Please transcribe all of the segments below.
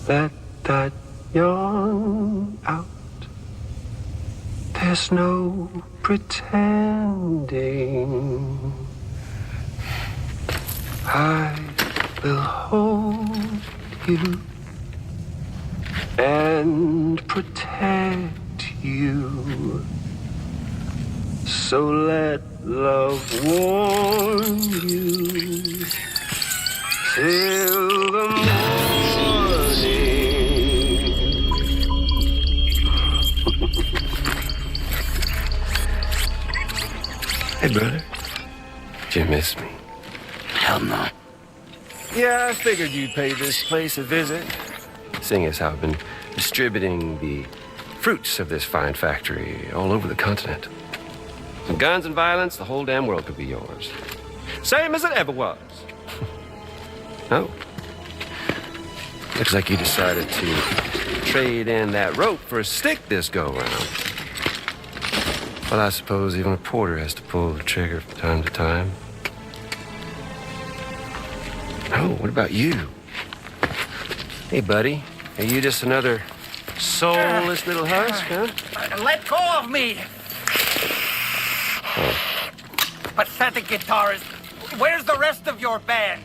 Let that yawn out. There's no pretending. I will hold you and protect you. So let love warm you till the morning. Hey, brother. Did you miss me? Hell no. Yeah, I figured you'd pay this place a visit, seeing as how I've been distributing the fruits of this fine factory all over the continent. Some guns and violence, the whole damn world could be yours. Same as it ever was. Oh. Looks like you decided to trade in that rope for a stick this go-round. Well, I suppose even a porter has to pull the trigger from time to time. Oh, what about you? Hey, buddy. Are you just another soulless little husk, huh? Let go of me! Oh. Pathetic guitarist. Where's the rest of your band?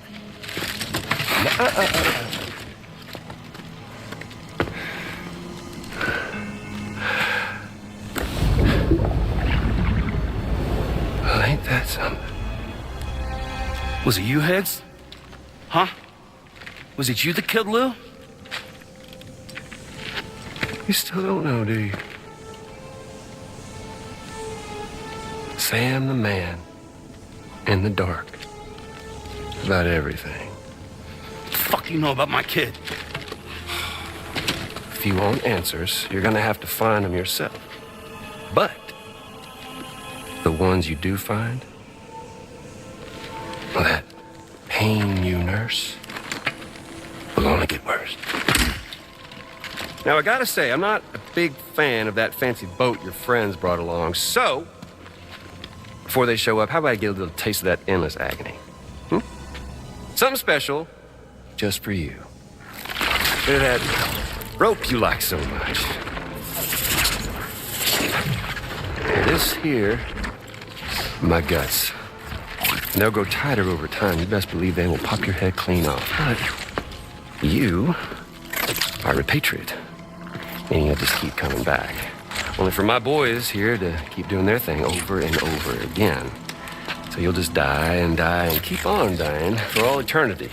Well, ain't that something? Was it you, Higgs? Huh? Was it you that killed Lou? You still don't know, do you? Sam the man in the dark about everything. What the fuck you know about my kid? If you want answers, you're gonna have to find them yourself. But the ones you do find, well, that pain you nurse will only get worse. Now, I gotta say, I'm not a big fan of that fancy boat your friends brought along, so before they show up, how about I get a little taste of that endless agony? Something special just for you. Bit of that rope you like so much. And this here, my guts. And they'll grow tighter over time. You best believe they will pop your head clean off. But you are a patriot. Meaning you'll just keep coming back. Only for my boys here to keep doing their thing over and over again. So you'll just die and die and keep on dying for all eternity.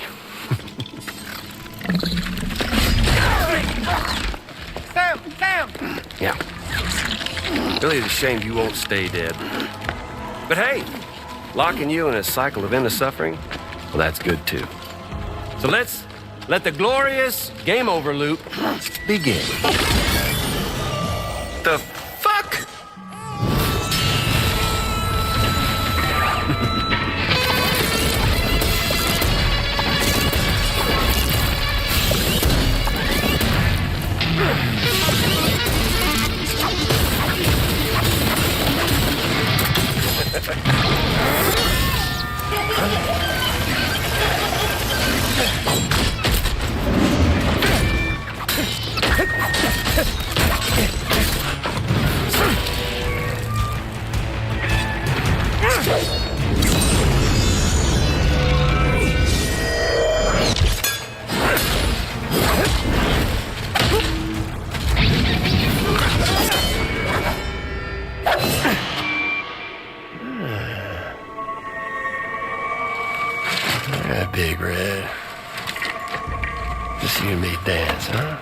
Sam! Yeah. Really, it's a shame you won't stay dead. But hey, locking you in a cycle of endless suffering, well, that's good too. So let's let the glorious game over loop begin. The fuck? Big Red. Just you and me dance, huh?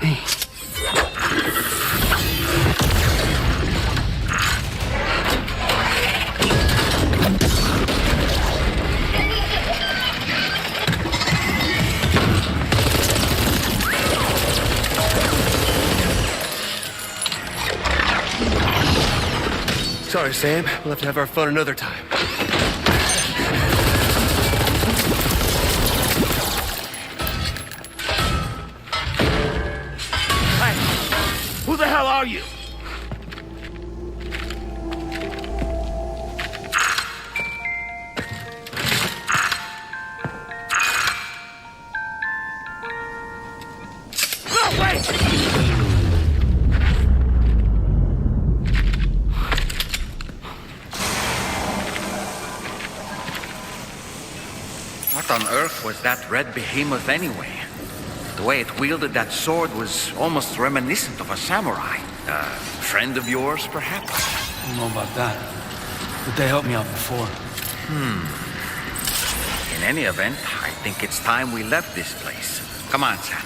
me. Sorry, Sam. We'll have to have our fun another time. Hey, who the hell are you? No, wait! What on earth was that red behemoth anyway? The way it wielded that sword was almost reminiscent of a samurai. A friend of yours, perhaps? I don't know about that, but they helped me out before. In any event, I think it's time we left this place. Come on, Sam.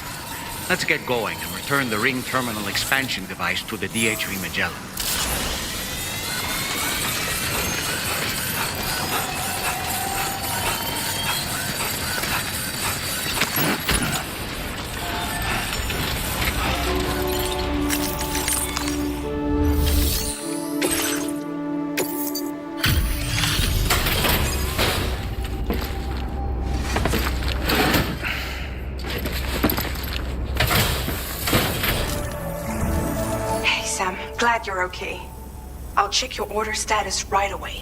Let's get going and return the ring terminal expansion device to the DH3 Magellan. Glad you're okay. I'll check your order status right away.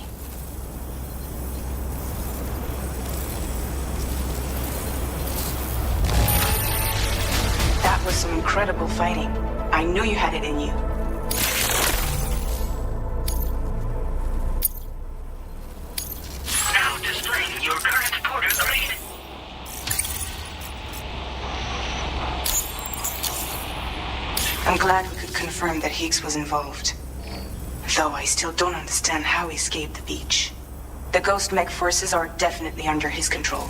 That was some incredible fighting. I knew you had it in you. Now displaying your current porter grade. I'm glad we could confirm that Higgs was involved. Though I still don't understand how he escaped the beach. The Ghost Mech forces are definitely under his control.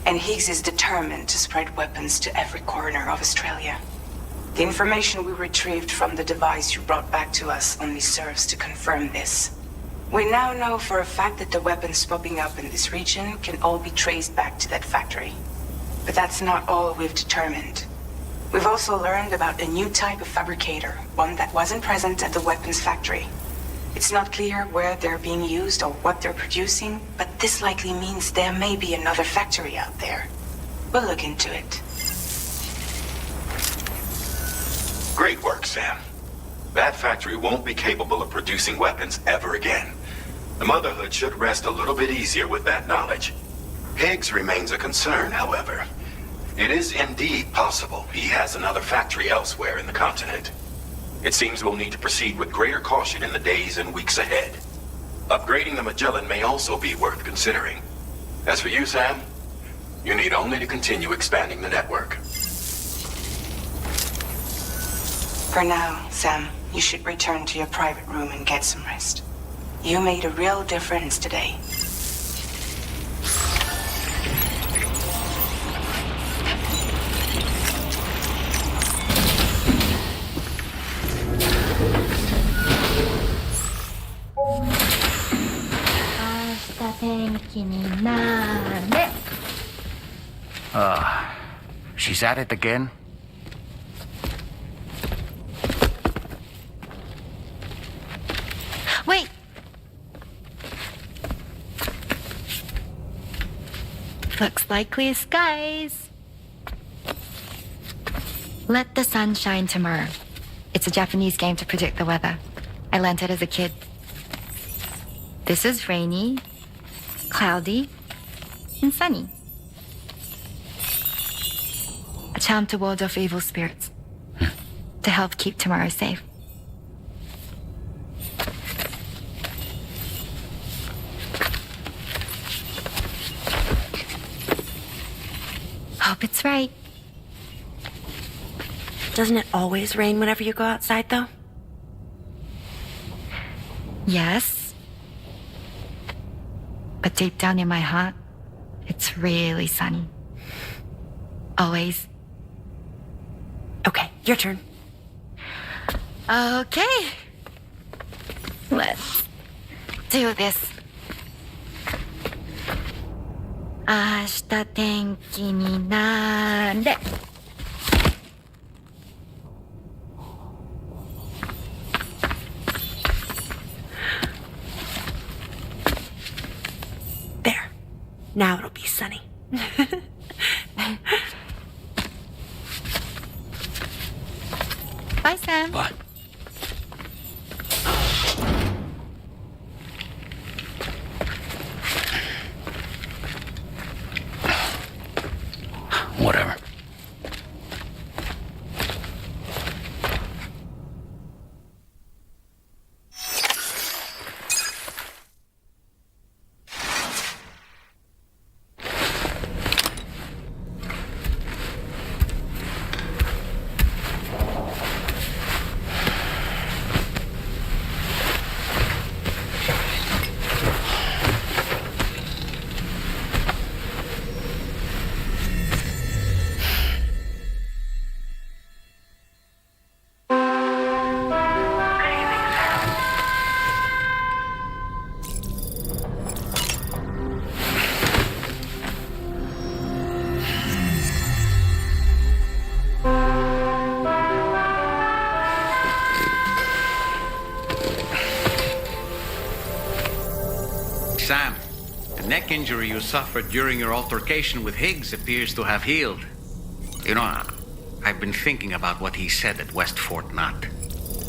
And Higgs is determined to spread weapons to every corner of Australia. The information we retrieved from the device you brought back to us only serves to confirm this. We now know for a fact that the weapons popping up in this region can all be traced back to that factory. But that's not all we've determined. We've also learned about a new type of fabricator, one that wasn't present at the weapons factory. It's not clear where they're being used or what they're producing, but this likely means there may be another factory out there. We'll look into it. Great work, Sam. That factory won't be capable of producing weapons ever again. The Motherhood should rest a little bit easier with that knowledge. Higgs remains a concern, however. It is indeed possible he has another factory elsewhere in the continent. It seems we'll need to proceed with greater caution in the days and weeks ahead. Upgrading the Magellan may also be worth considering. As for you, Sam, you need only to continue expanding the network. For now, Sam, you should return to your private room and get some rest. You made a real difference today. She's at it again? Wait! Looks like clear skies. Let the sun shine tomorrow. It's a Japanese game to predict the weather. I learned it as a kid. This is rainy, cloudy, and sunny. A charm to ward off evil spirits. To help keep tomorrow safe. Hope it's right. Doesn't it always rain whenever you go outside, though? Yes. But deep down in my heart, it's really sunny. Always. Okay. Your turn. Okay. Let's do this. 明日天気になれ。There. Now it'll be sunny. Bye, Sam. Bye. Whatever. Sam, the neck injury you suffered during your altercation with Higgs appears to have healed. You know, I've been thinking about what he said at West Fort Knot.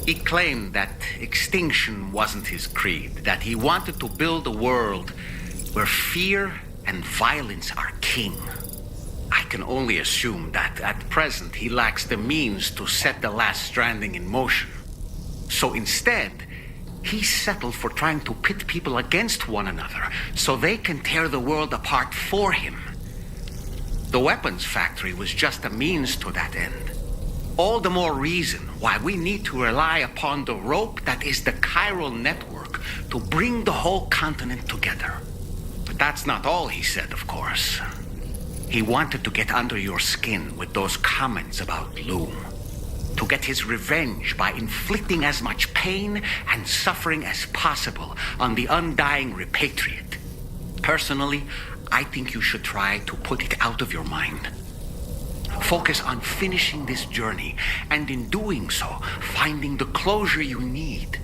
He claimed that extinction wasn't his creed, that he wanted to build a world where fear and violence are king. I can only assume that at present he lacks the means to set the last Stranding in motion. So instead, he settled for trying to pit people against one another so they can tear the world apart for him. The weapons factory was just a means to that end. All the more reason why we need to rely upon the rope that is the chiral network to bring the whole continent together. But that's not all he said, of course. He wanted to get under your skin with those comments about Loom. To get his revenge by inflicting as much pain and suffering as possible on the undying repatriate. Personally, I think you should try to put it out of your mind. Focus on finishing this journey, and in doing so, finding the closure you need.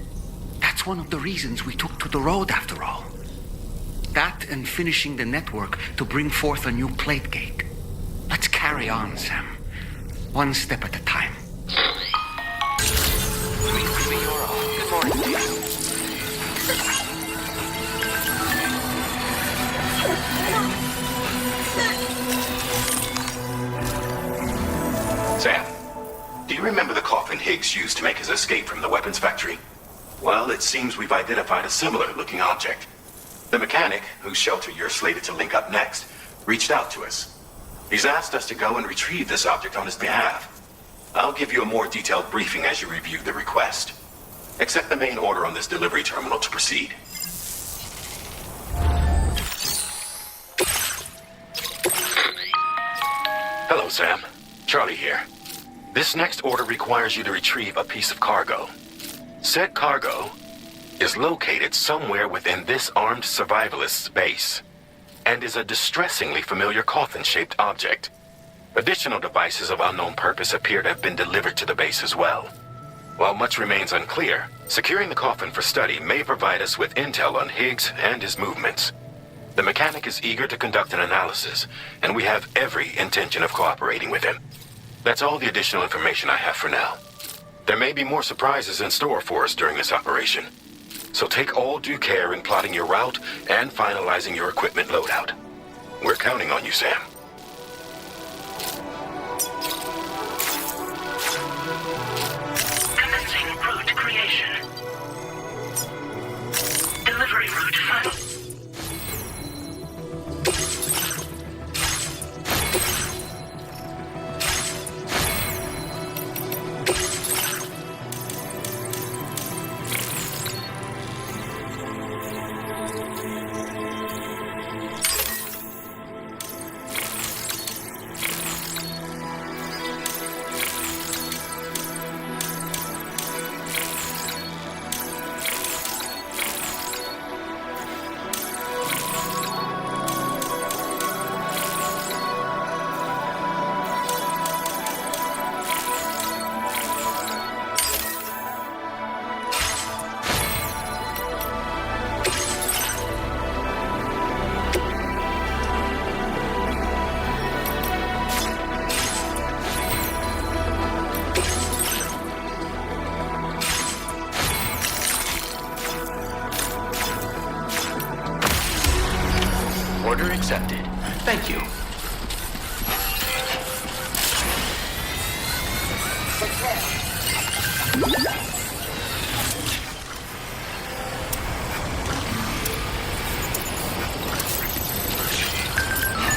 That's one of the reasons we took to the road, after all. That and finishing the network to bring forth a new plate gate. Let's carry on, Sam. One step at a time. Good morning. Sam, do you remember the coffin Higgs used to make his escape from the weapons factory? Well, it seems we've identified a similar-looking object. The mechanic, whose shelter you're slated to link up next, reached out to us. He's asked us to go and retrieve this object on his behalf. I'll give you a more detailed briefing as you review the request. Accept the main order on this delivery terminal to proceed. Hello, Sam. Charlie here. This next order requires you to retrieve a piece of cargo. Said cargo is located somewhere within this armed survivalist's base, and is a distressingly familiar coffin-shaped object. Additional devices of unknown purpose appear to have been delivered to the base as well. While much remains unclear, securing the coffin for study may provide us with intel on Higgs and his movements. The mechanic is eager to conduct an analysis, and we have every intention of cooperating with him. That's all the additional information I have for now. There may be more surprises in store for us during this operation, so take all due care in plotting your route and finalizing your equipment loadout. We're counting on you, Sam. Commencing route creation. Delivery route final.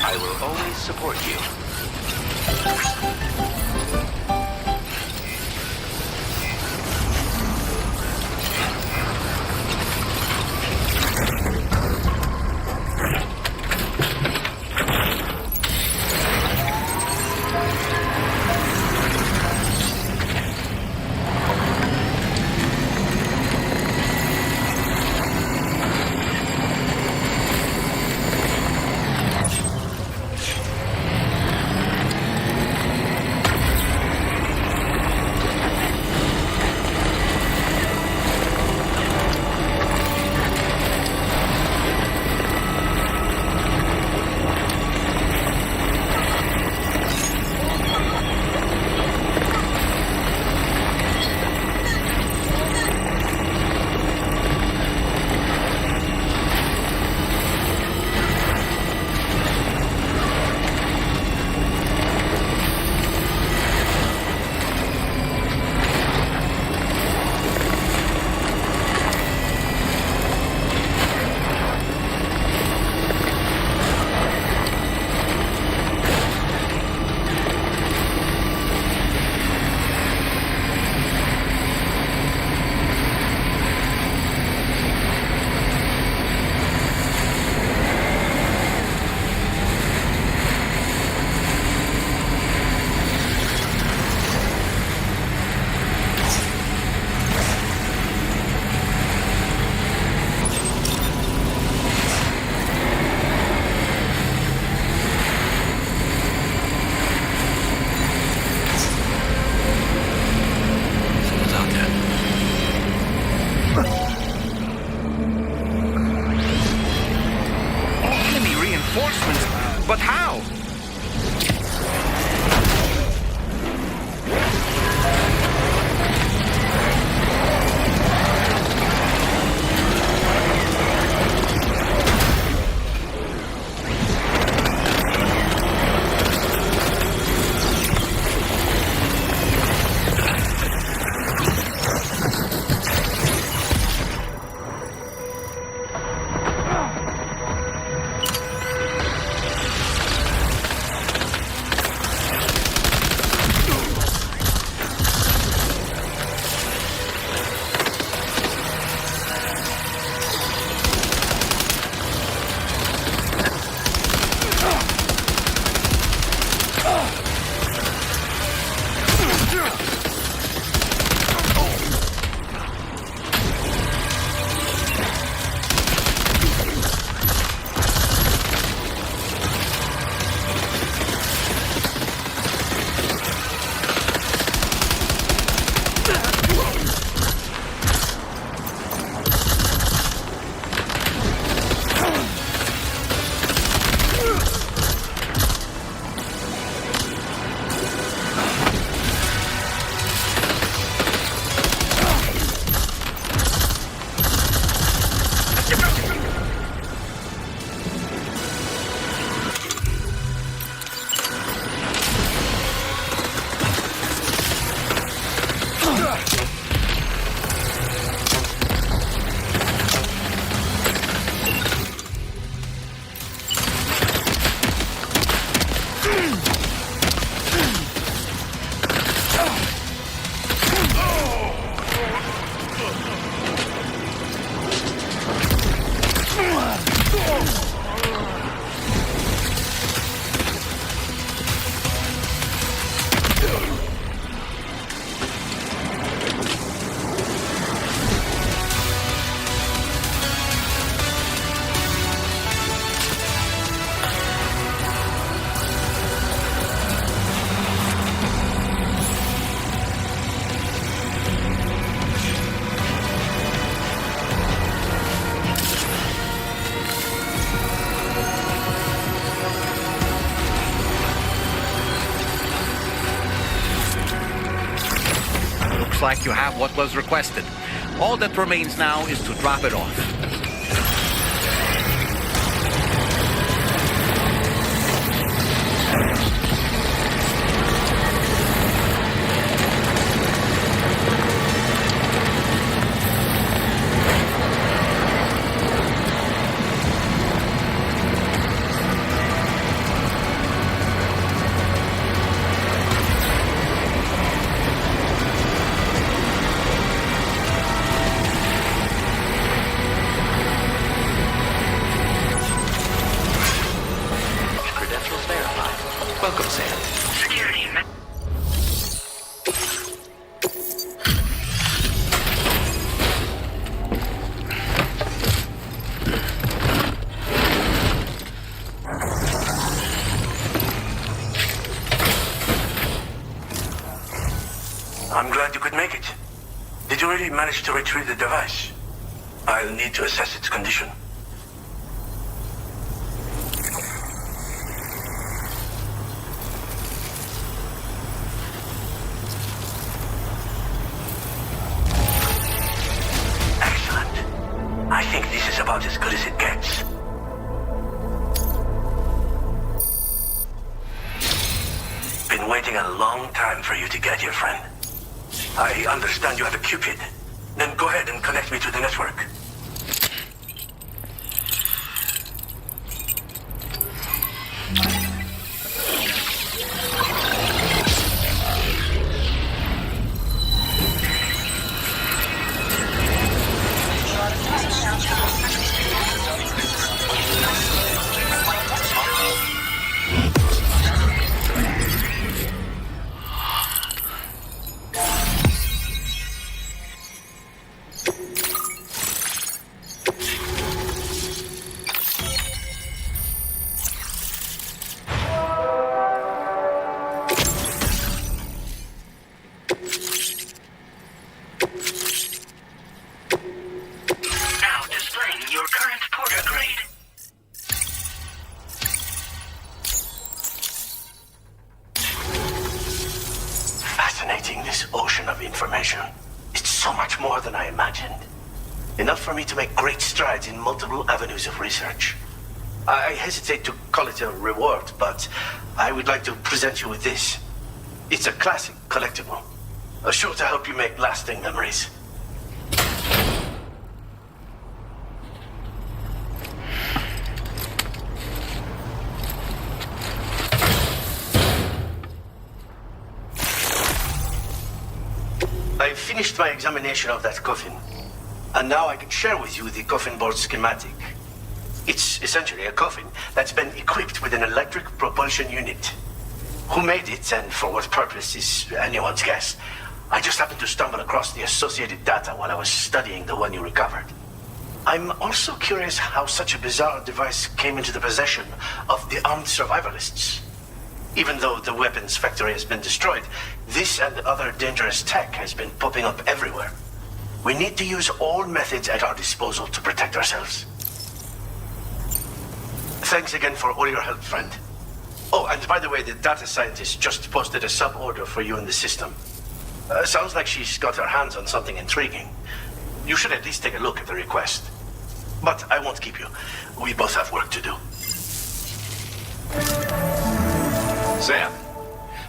I will always support you. But how? Like you have what was requested. All that remains now is to drop it off. I'm glad you could make it. Did you really manage to retrieve the device? I'll need to assess its condition. Excellent. I think this is about as good as it gets. Been waiting a long time for you to get here, friend. I understand you have a Cupid. Then go ahead and connect me to the network. This ocean of information. It's so much more than I imagined. Enough for me to make great strides in multiple avenues of research. I hesitate to call it a reward, but I would like to present you with this. It's a classic collectible, sure to help you make lasting memories. I've finished my examination of that coffin, and now I can share with you the coffin board schematic. It's essentially a coffin that's been equipped with an electric propulsion unit. Who made it and for what purpose is anyone's guess. I just happened to stumble across the associated data while I was studying the one you recovered. I'm also curious how such a bizarre device came into the possession of the armed survivalists. Even though the weapons factory has been destroyed, this and other dangerous tech has been popping up everywhere. We need to use all methods at our disposal to protect ourselves. Thanks again for all your help, friend. Oh, and by the way, the data scientist just posted a sub-order for you in the system. Sounds like she's got her hands on something intriguing. You should at least take a look at the request. But I won't keep you. We both have work to do. Sam,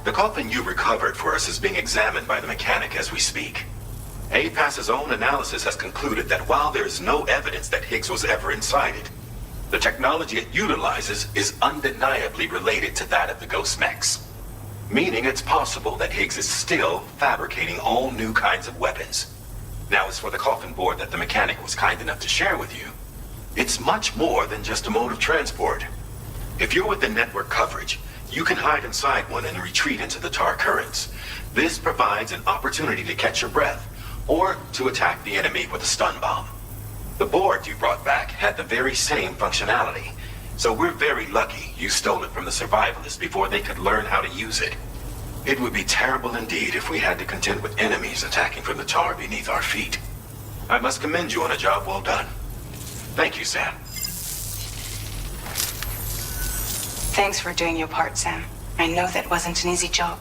the coffin you recovered for us is being examined by the mechanic as we speak. APAS's own analysis has concluded that while there is no evidence that Higgs was ever inside it, the technology it utilizes is undeniably related to that of the Ghost mechs. Meaning it's possible that Higgs is still fabricating all new kinds of weapons. Now, as for the coffin board that the mechanic was kind enough to share with you, it's much more than just a mode of transport. If you're within network coverage, you can hide inside one and retreat into the tar currents. This provides an opportunity to catch your breath, or to attack the enemy with a stun bomb. The board you brought back had the very same functionality, so we're very lucky you stole it from the survivalists before they could learn how to use it. It would be terrible indeed if we had to contend with enemies attacking from the tar beneath our feet. I must commend you on a job well done. Thank you, Sam. Thanks for doing your part, Sam. I know that wasn't an easy job.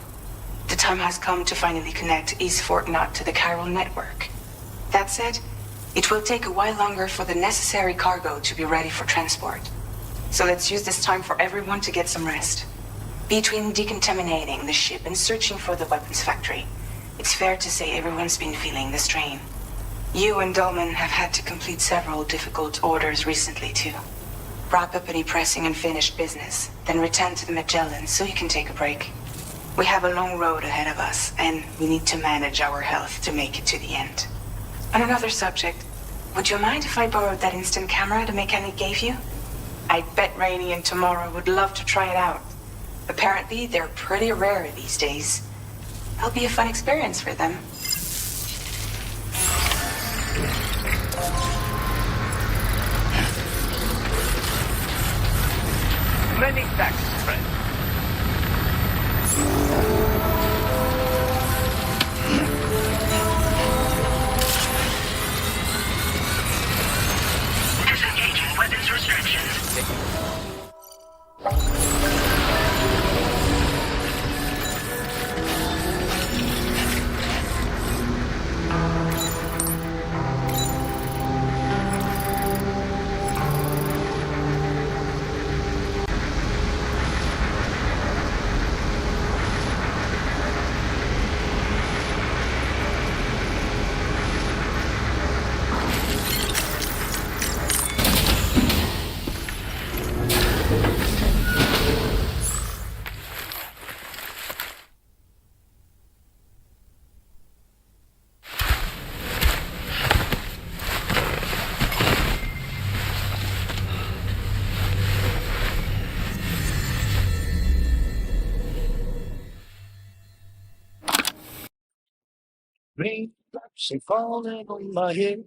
The time has come to finally connect East Fort Knot to the chiral network. That said, it will take a while longer for the necessary cargo to be ready for transport. So let's use this time for everyone to get some rest. Between decontaminating the ship and searching for the weapons factory, it's fair to say everyone's been feeling the strain. You and Dolman have had to complete several difficult orders recently, too. Wrap up any pressing and finished business, then return to the Magellan so you can take a break. We have a long road ahead of us, and we need to manage our health to make it to the end. On another subject, would you mind if I borrowed that instant camera the mechanic gave you? I bet Rainey and Tomorrow would love to try it out. Apparently, they're pretty rare these days. It'll be a fun experience for them. Many thanks, friend. Raindrops are falling on my head.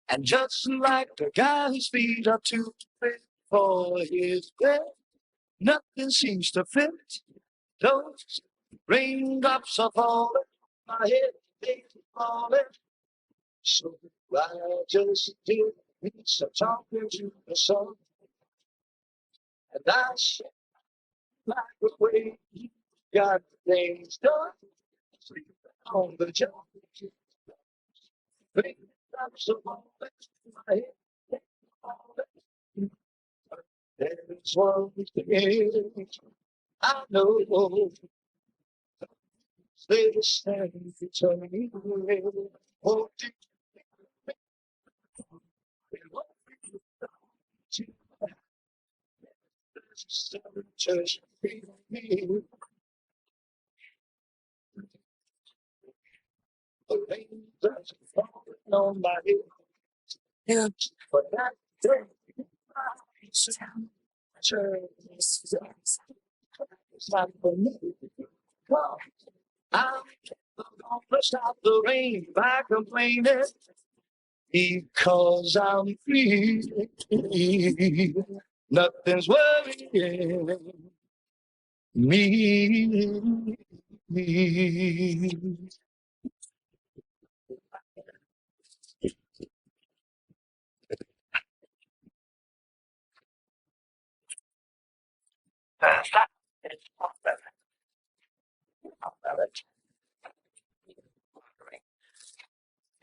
And just like the guy whose feet are too big for his bed, nothing seems to fit. Those raindrops are falling on my head, they keep falling. So I just did some talking to the sun, and I said, like the way you got things done, sleep on the job. Raindrops are falling on my head, they keep falling. There's one thing I know. They stand eternally. Oh, just me. The rain that's falling on my head. Yeah, but that day, it's not for me. Come, I'm gonna stop the rain by complaining because I'm free. Nothing's worrying me. Stop. It's not better. Not better.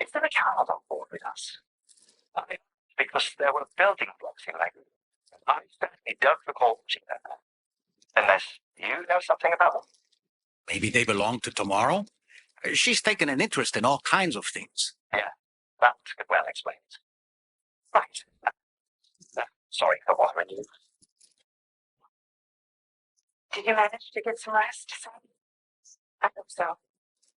Is there a child on board with us? Because there were building blocks in like I certainly don't recall watching that. Unless you know something about them. Maybe they belong to tomorrow? She's taken an interest in all kinds of things. Yeah, that could well explain it. Right. Sorry for bothering you. Did you manage to get some rest, son? I hope so.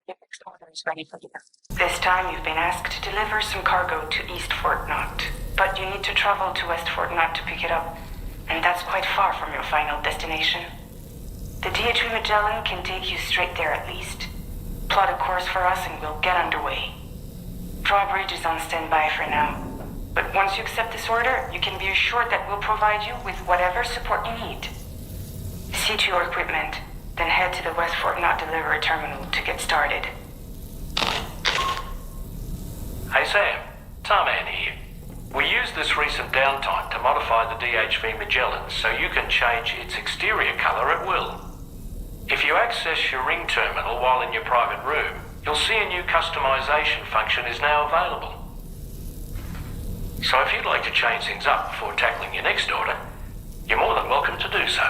Your next order is ready for you. This time you've been asked to deliver some cargo to East Fort Knot. But you need to travel to West Fort Knot to pick it up. And that's quite far from your final destination. The DHV Magellan can take you straight there at least. Plot a course for us and we'll get underway. Drawbridge is on standby for now. But once you accept this order, you can be assured that we'll provide you with whatever support you need. See to your equipment, then head to the West Fort Knot delivery terminal to get started. Hey Sam, Tarman here. We used this recent downtime to modify the DHV Magellan so you can change its exterior colour at will. If you access your ring terminal while in your private room, you'll see a new customization function is now available. So if you'd like to change things up before tackling your next order, you're more than welcome to do so.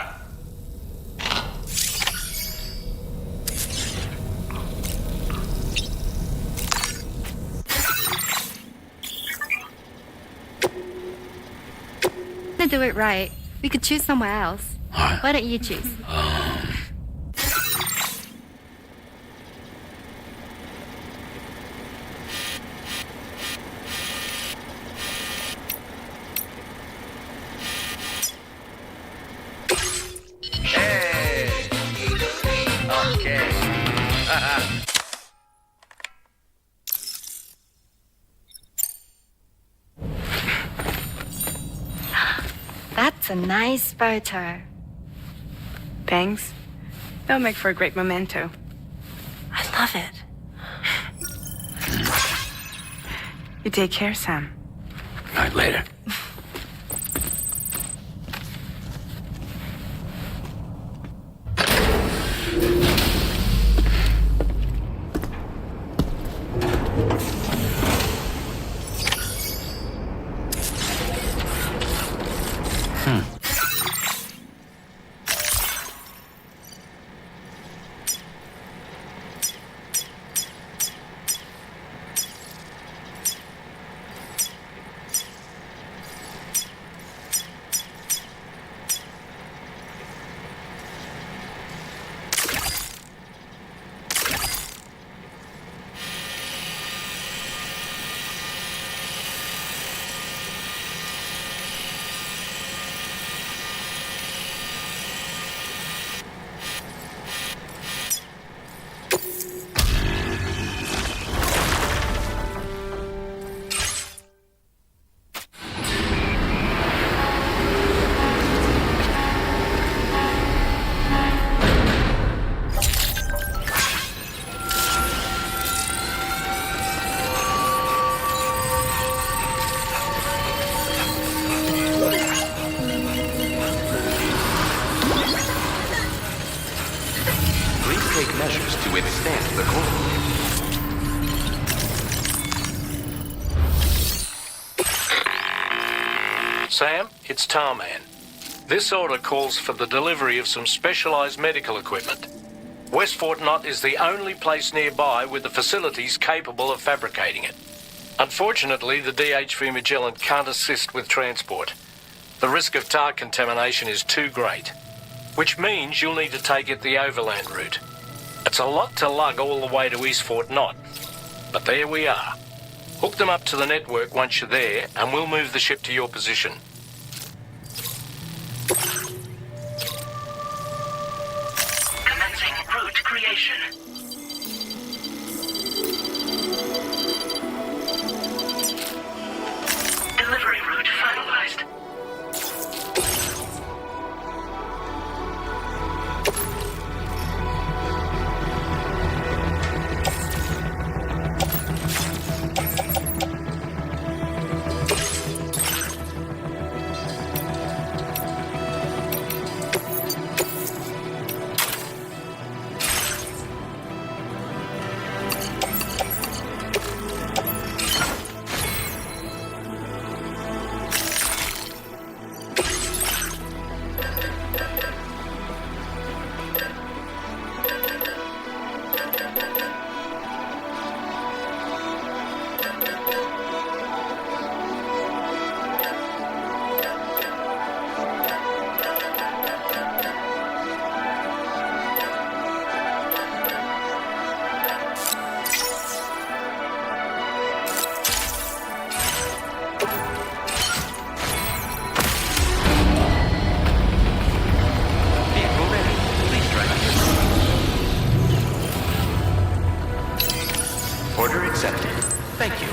To do it right, we could choose somewhere else. Why don't you choose? Hey! Okay. That's a nice photo. Thanks. They'll make for a great memento. I love it. You take care, Sam. Right, later. Sam, it's Tarman. This order calls for the delivery of some specialized medical equipment. West Fort Knott is the only place nearby with the facilities capable of fabricating it. Unfortunately, the DHV Magellan can't assist with transport. The risk of tar contamination is too great, which means you'll need to take it the overland route. It's a lot to lug all the way to East Fort Knott, but there we are. Hook them up to the network once you're there, and we'll move the ship to your position. Commencing route creation. Delivery route finalized. Order accepted. Thank you.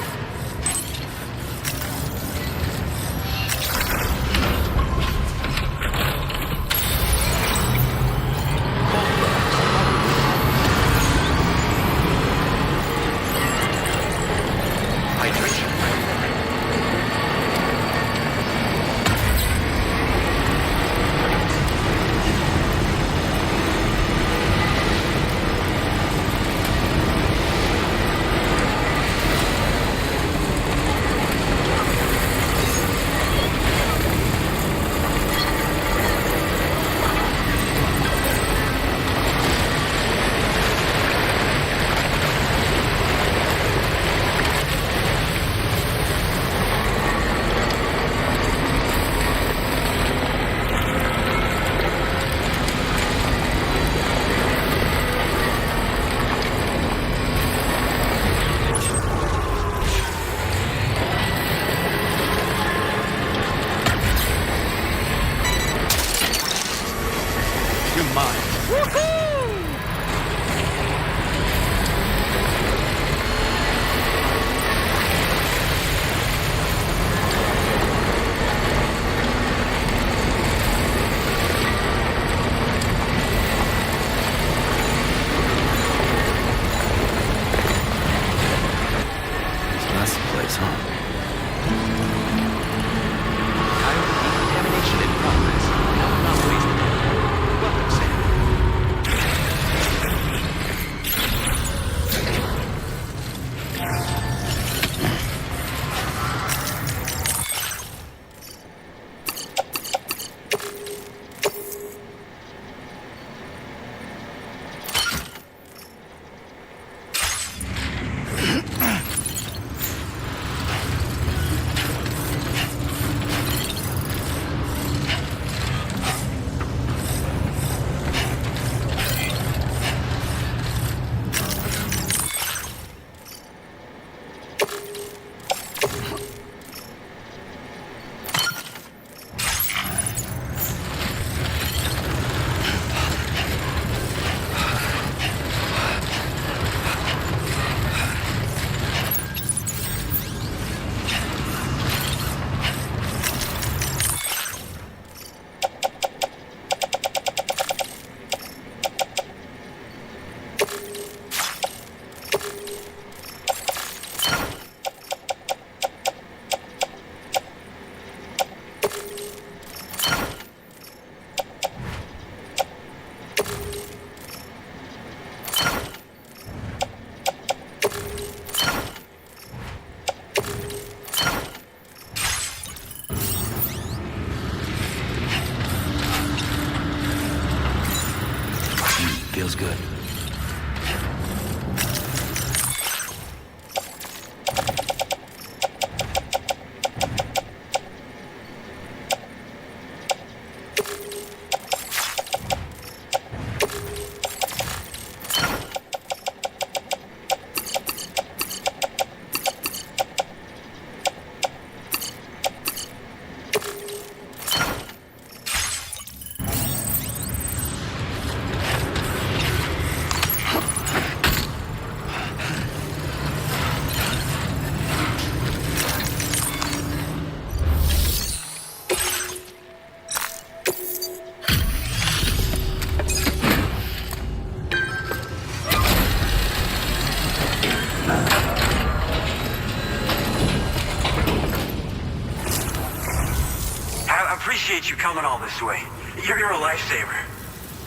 I appreciate you coming all this way. You're a lifesaver.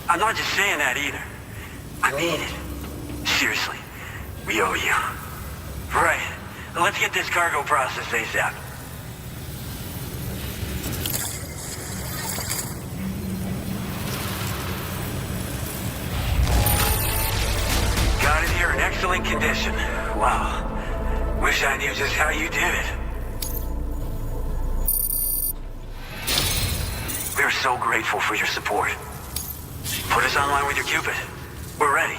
I'm not just saying that either. I mean it. Seriously. We owe you. Right. Let's get this cargo processed ASAP. Got it here in excellent condition. Wow. Wish I knew just how you did it. We're so grateful for your support. Put us online with your Cupid. We're ready.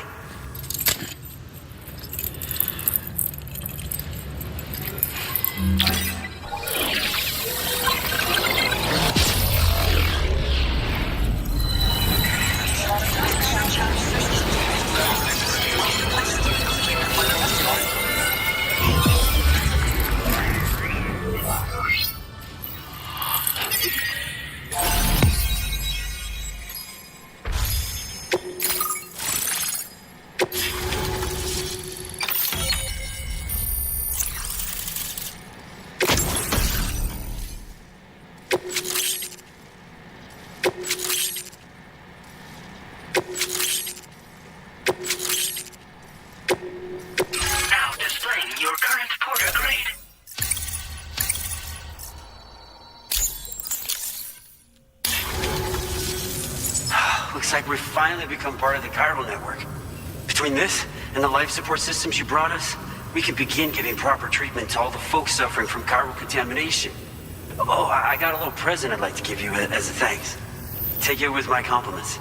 Like we've finally become part of the chiral network. Between this and the life support systems you brought us, we can begin giving proper treatment to all the folks suffering from chiral contamination. Oh, I got a little present I'd like to give you as a thanks. Take it with my compliments.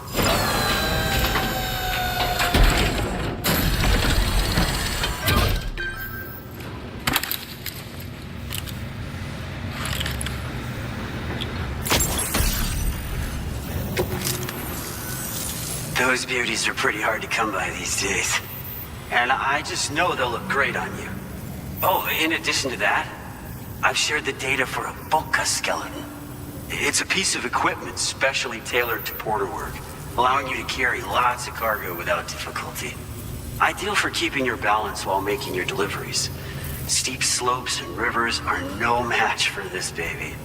Those beauties are pretty hard to come by these days. And I just know they'll look great on you. Oh, in addition to that, I've shared the data for a Bulka skeleton. It's a piece of equipment specially tailored to porter work, allowing you to carry lots of cargo without difficulty. Ideal for keeping your balance while making your deliveries. Steep slopes and rivers are no match for this baby.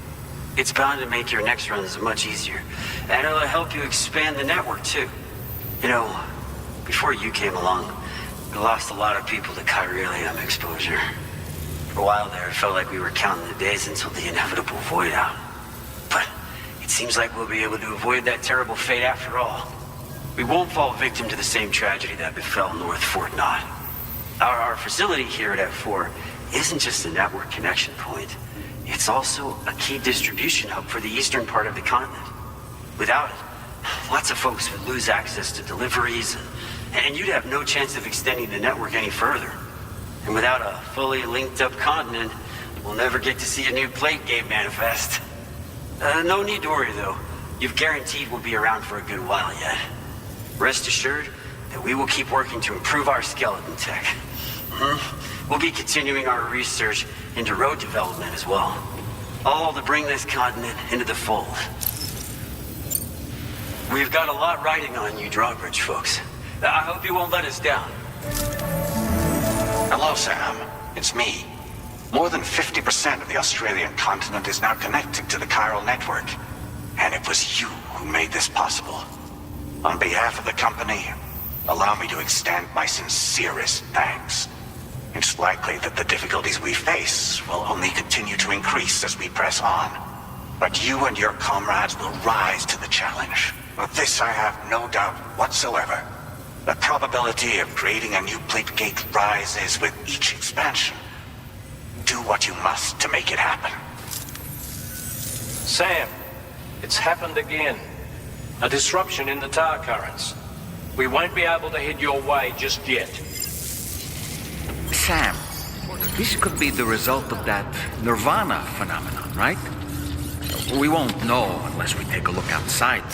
It's bound to make your next runs much easier, and it'll help you expand the network too. You know, before you came along, we lost a lot of people to chiralium exposure. For a while there, it felt like we were counting the days until the inevitable void out. But it seems like we'll be able to avoid that terrible fate after all. We won't fall victim to the same tragedy that befell North Fort Knott. Our facility here at F4 isn't just a network connection point. It's also a key distribution hub for the eastern part of the continent. Without it, lots of folks would lose access to deliveries, and you'd have no chance of extending the network any further. And without a fully linked up continent, we'll never get to see a new Playz game manifest. No need to worry though. You've guaranteed we'll be around for a good while yet. Rest assured that we will keep working to improve our skeleton tech. We'll be continuing our research into road development as well. All to bring this continent into the fold. We've got a lot riding on you drawbridge folks. I hope you won't let us down. Hello, Sam. It's me. More than 50% of the Australian continent is now connected to the chiral network. And it was you who made this possible. On behalf of the company, allow me to extend my sincerest thanks. It's likely that the difficulties we face will only continue to increase as we press on. But you and your comrades will rise to the challenge. Of this I have no doubt whatsoever. The probability of creating a new plate gate rises with each expansion. Do what you must to make it happen. Sam, it's happened again. A disruption in the tar currents. We won't be able to head your way just yet. Sam, this could be the result of that Nirvana phenomenon, right? We won't know unless we take a look outside.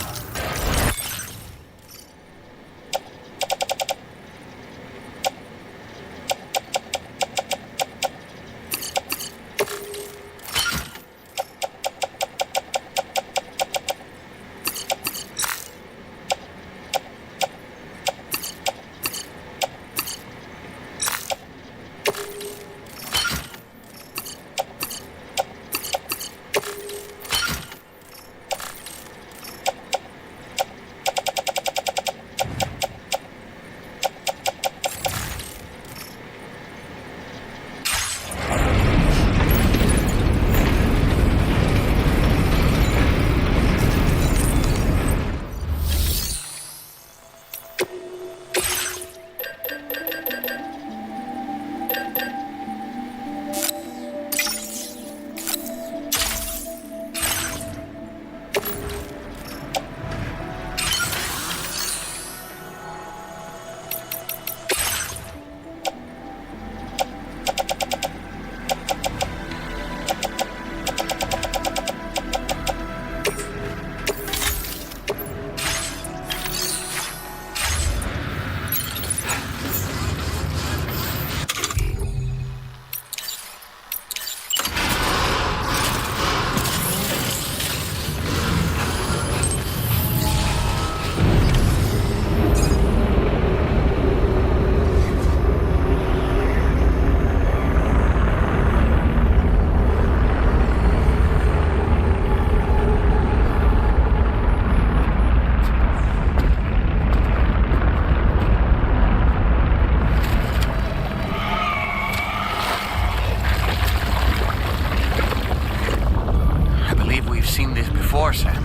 before, Sam.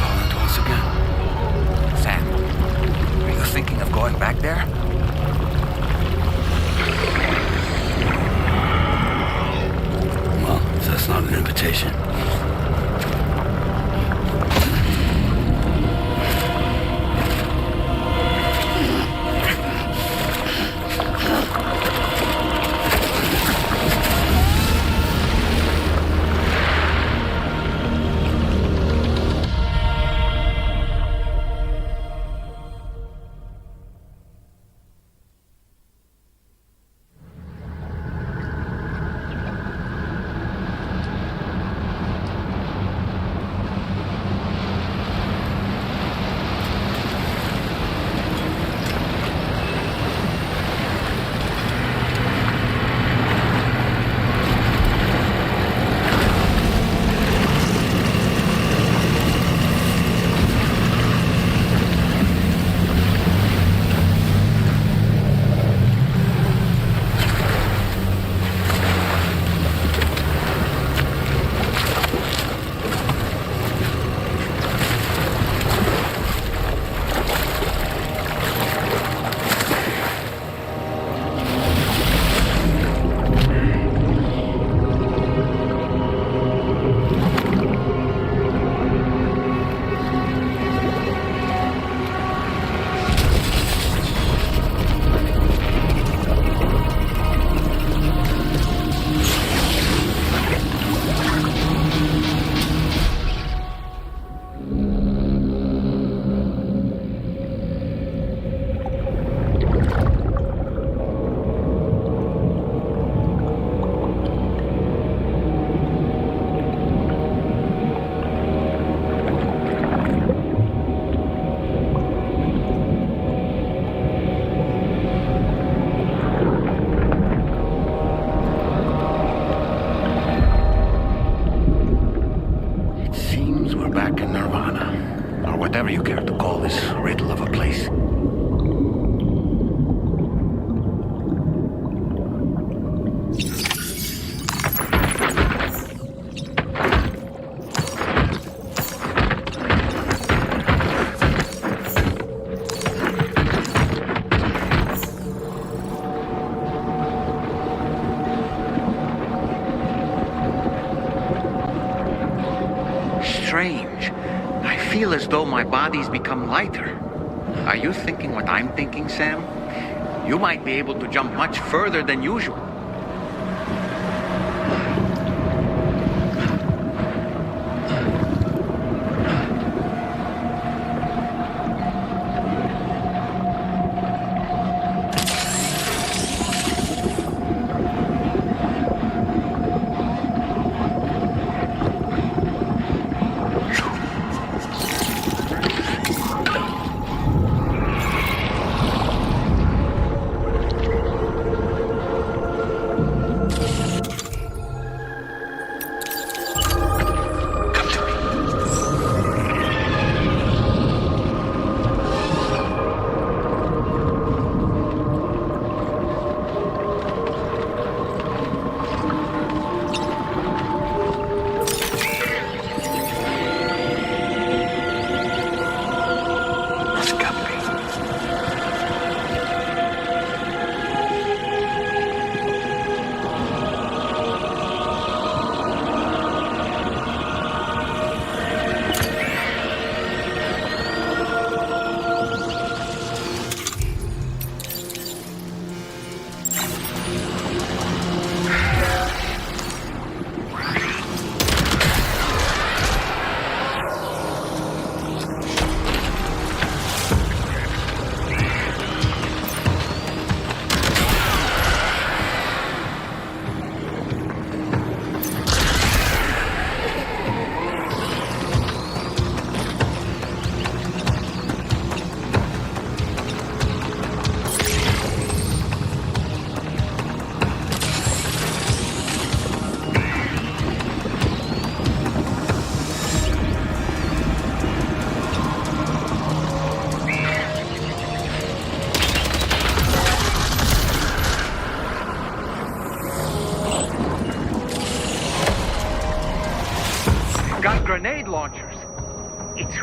Calling to us again. Sam, are you thinking of going back there? Well, that's not an invitation. Whatever you care to call this riddle of a place. Strange. I feel as though my body's become lighter. Are you thinking what I'm thinking, Sam? You might be able to jump much further than usual.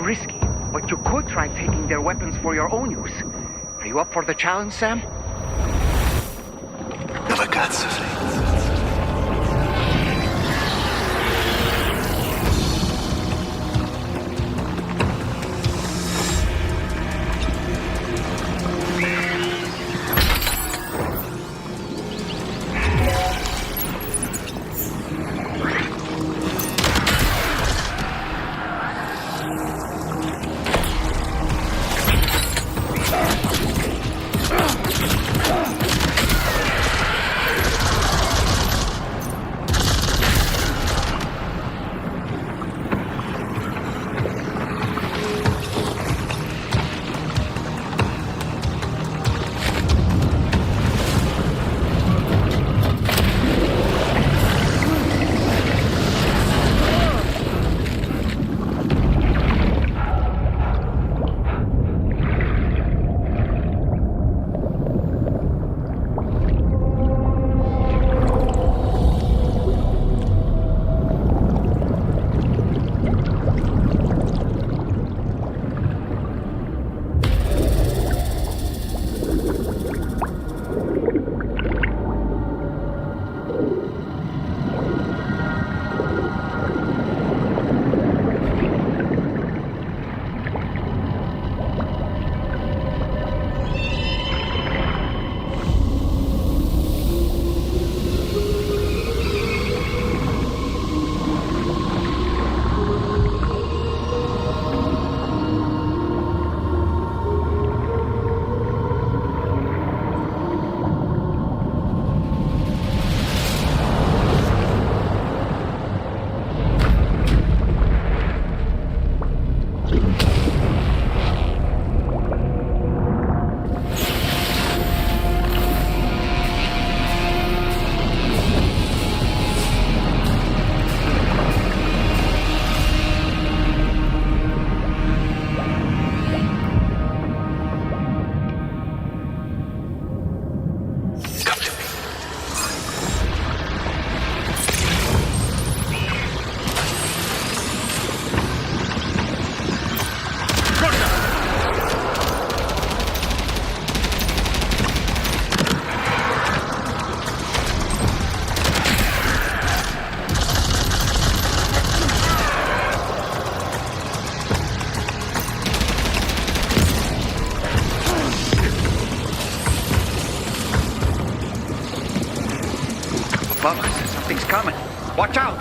risky, but you could try taking their weapons for your own use. Are you up for the challenge, Sam? Ragazzo. Something's coming. Watch out!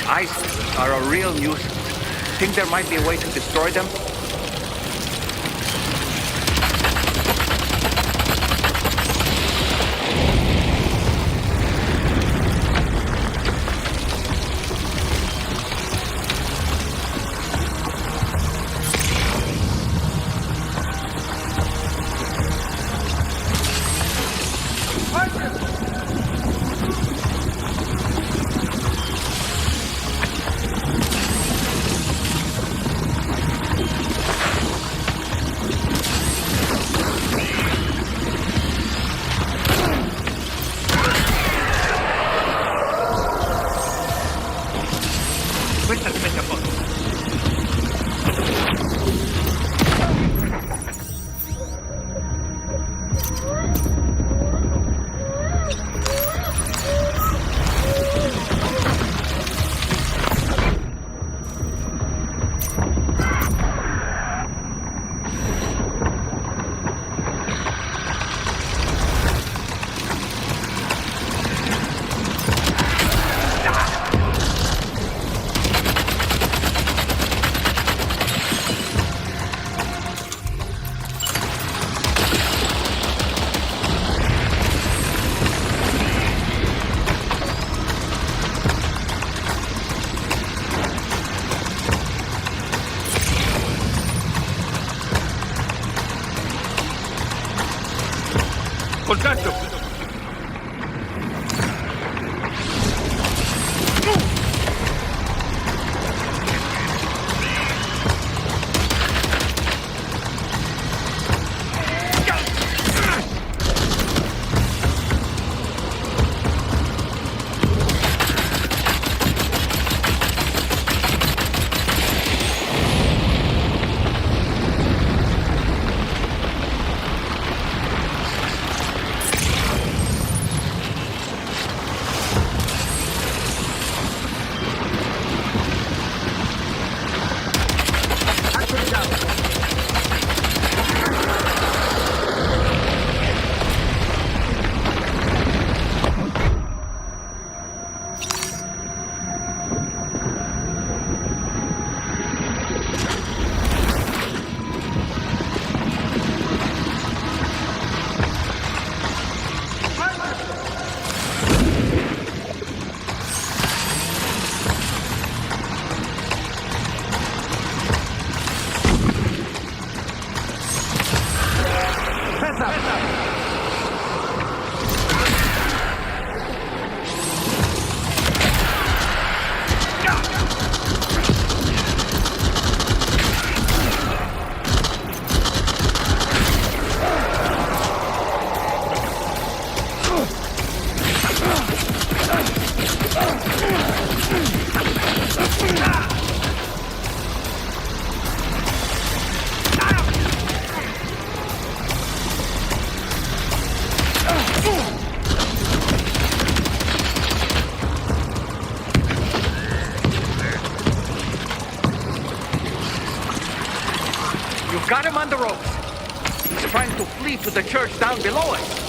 Ice are a real nuisance. Think there might be a way to destroy them? Contacto! You've got him on the ropes. He's trying to flee to the church down below us.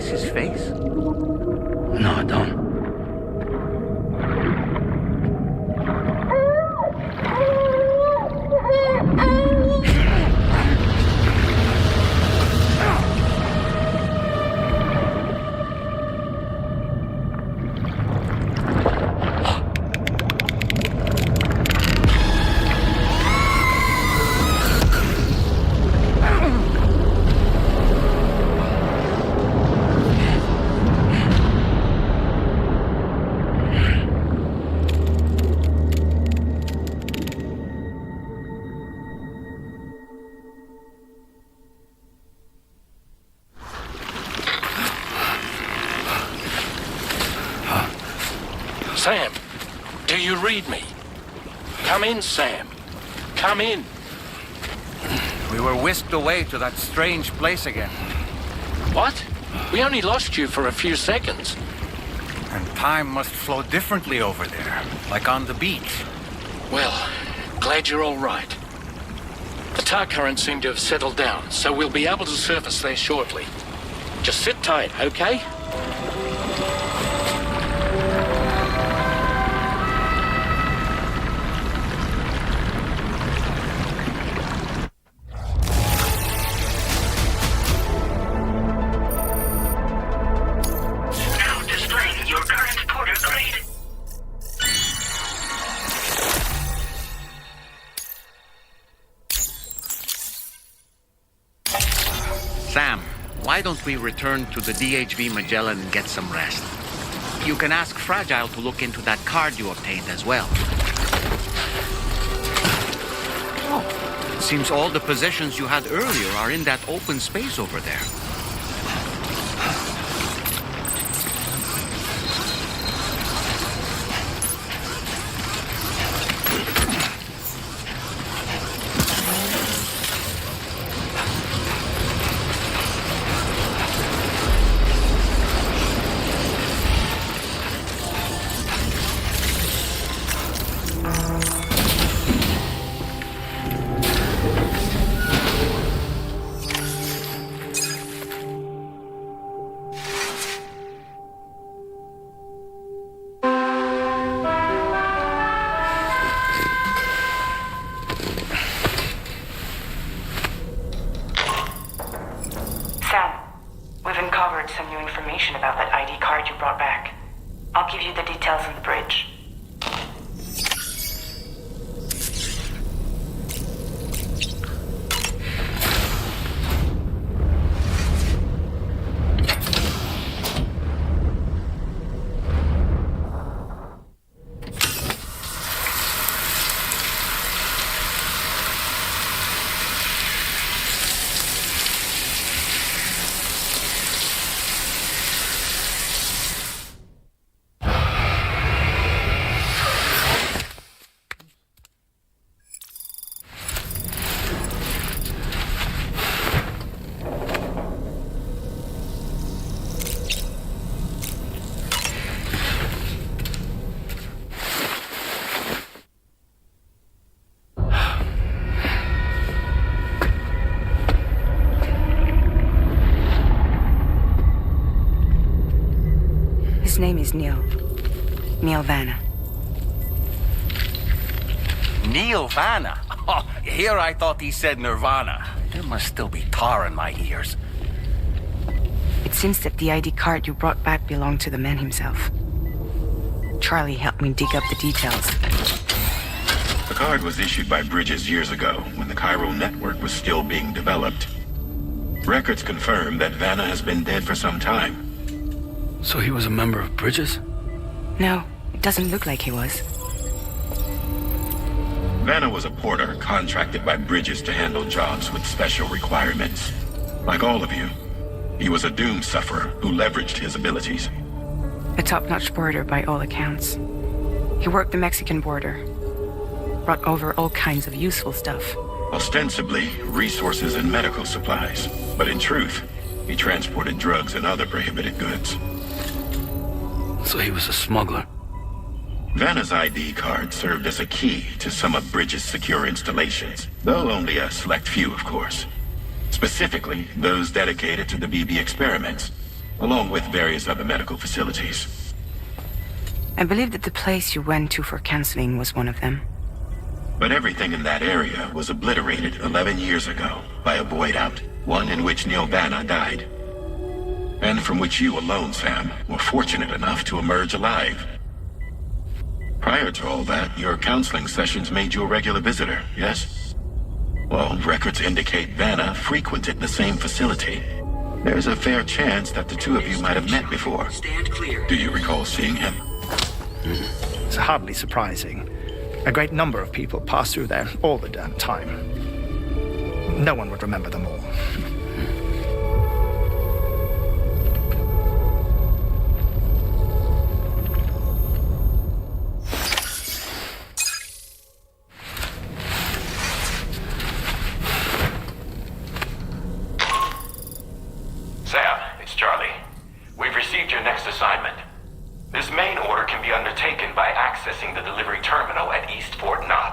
His face? No, I don't. Sam, do you read me? Come in, Sam. Come in. We were whisked away to that strange place again. What? We only lost you for a few seconds. And time must flow differently over there, like on the beach. Well, glad you're all right. The tar currents seem to have settled down, so we'll be able to surface there shortly. Just sit tight, okay? Now displaying your current porter grade. Sam, why don't we return to the DHV Magellan and get some rest? You can ask Fragile to look into that card you obtained as well. Oh, it seems all the possessions you had earlier are in that open space over there. Some new information about that ID card you brought back. I'll give you the details on the bridge. His name is Neil. Neil Vanna. Neil Vanna? Oh, here I thought he said Nirvana. There must still be tar in my ears. It seems that the ID card you brought back belonged to the man himself. Charlie helped me dig up the details. The card was issued by Bridges years ago, when the chiral network was still being developed. Records confirm that Vanna has been dead for some time. So he was a member of Bridges? No, it doesn't look like he was. Vanna was a porter contracted by Bridges to handle jobs with special requirements. Like all of you, he was a doom sufferer who leveraged his abilities. A top-notch porter by all accounts. He worked the Mexican border. Brought over all kinds of useful stuff. Ostensibly, resources and medical supplies. But in truth, he transported drugs and other prohibited goods. So he was a smuggler. Vanna's ID card served as a key to some of Bridges' secure installations, though only a select few, of course. Specifically, those dedicated to the BB experiments, along with various other medical facilities. I believe that the place you went to for counseling was one of them. But everything in that area was obliterated 11 years ago by a void out, one in which Neil Vanna died. And from which you alone, Sam, were fortunate enough to emerge alive. Prior to all that, your counseling sessions made you a regular visitor, yes? Well, records indicate Vanna frequented the same facility. There's a fair chance that the two of you might have met before. Stand clear. Do you recall seeing him? It's hardly surprising. A great number of people pass through there all the damn time. No one would remember them all. Sam, it's Charlie. We've received your next assignment. This main order can be undertaken by accessing the delivery terminal at East Fort Knott.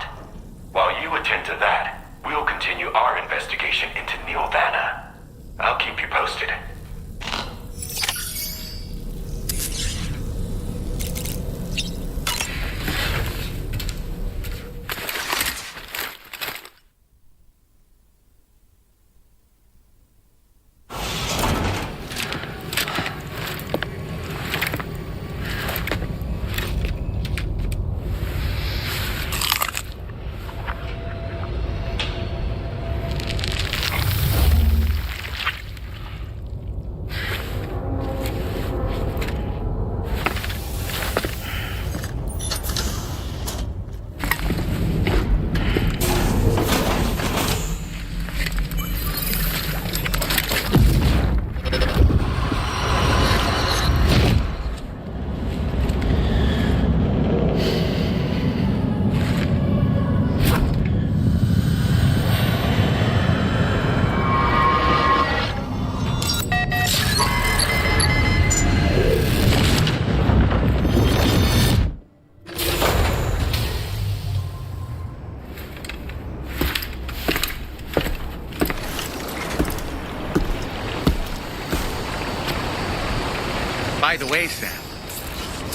By the way, Sam,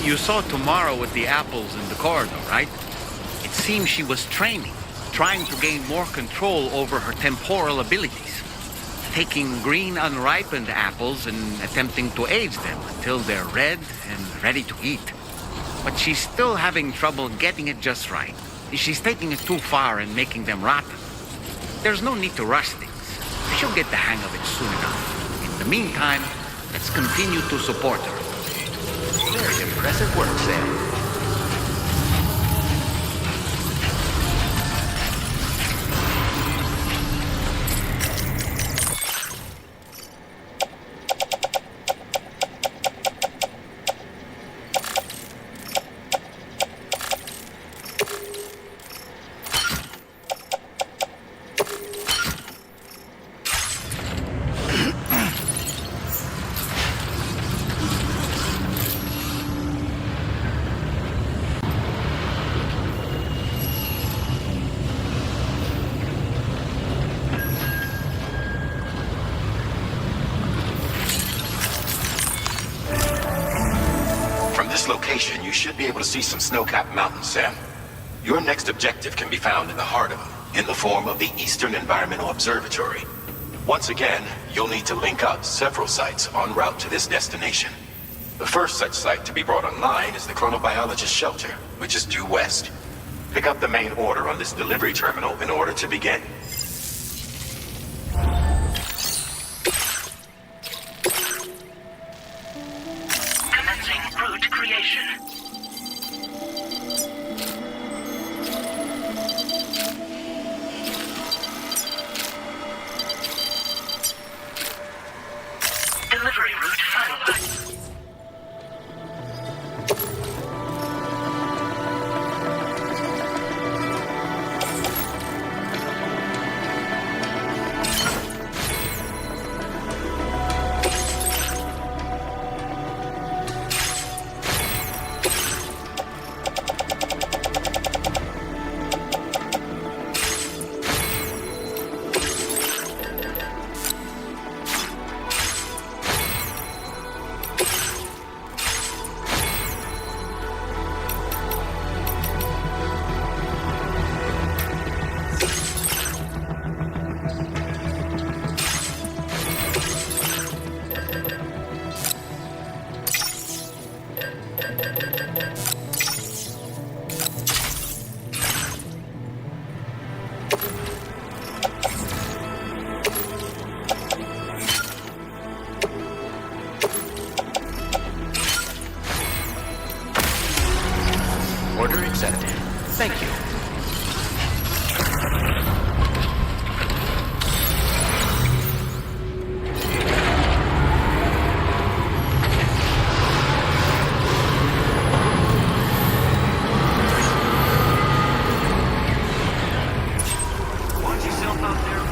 you saw Tomorrow with the apples in the corridor, right? It seems she was training, trying to gain more control over her temporal abilities, taking green unripened apples and attempting to age them until they're red and ready to eat. But she's still having trouble getting it just right. She's taking it too far and making them rotten. There's no need to rush things. She'll get the hang of it soon enough. In the meantime, let's continue to support her. Very impressive work, Sam. Location, you should be able to see some snow-capped mountains, Sam. Your next objective can be found in the heart of them, in the form of the Eastern Environmental Observatory. Once again, you'll need to link up several sites en route to this destination. The first such site to be brought online is the Chronobiologist Shelter, which is due west. Pick up the main order on this delivery terminal in order to begin. Order accepted. Thank you. Watch yourself out there.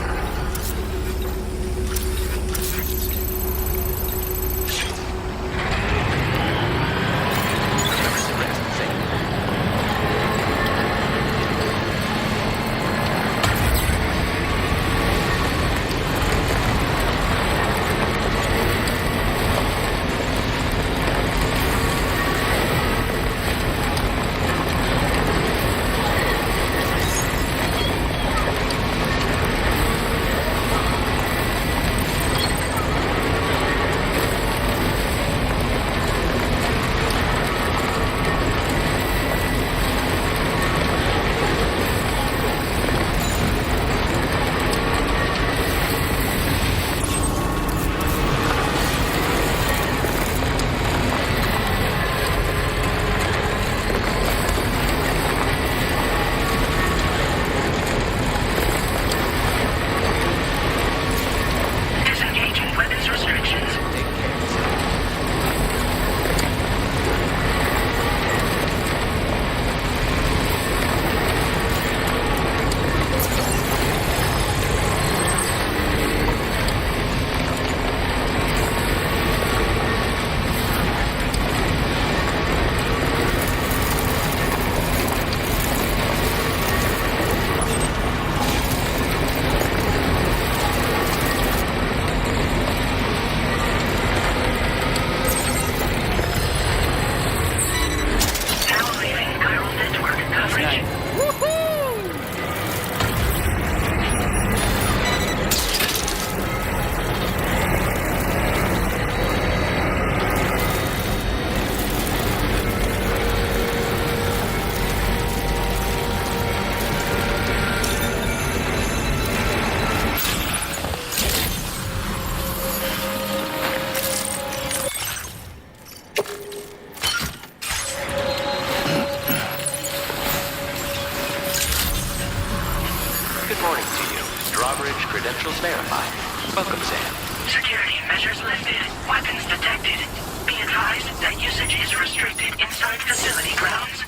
credentials verified. Welcome, Sam. Security measures lifted. Weapons detected. Be advised that usage is restricted inside facility grounds.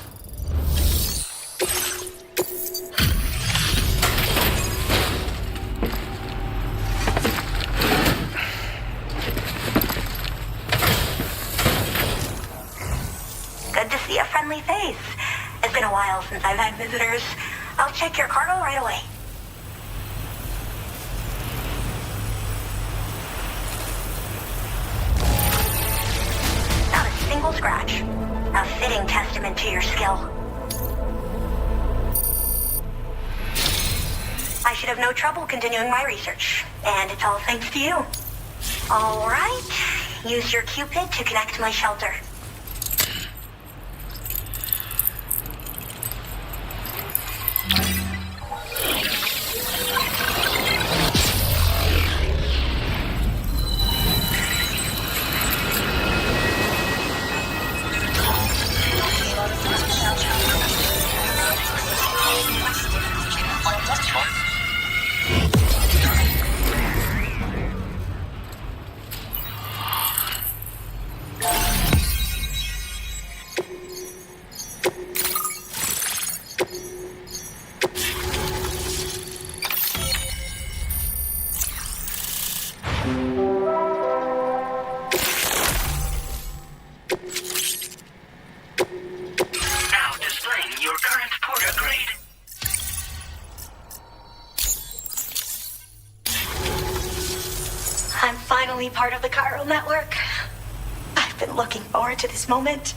Good to see a friendly face. It's been a while since I've had visitors. I'll check your cargo right away. Not a single scratch. A fitting testament to your skill. I should have no trouble continuing my research, and it's all thanks to you. All right, use your Cupid to connect to my shelter. Part of the chiral network. I've been looking forward to this moment.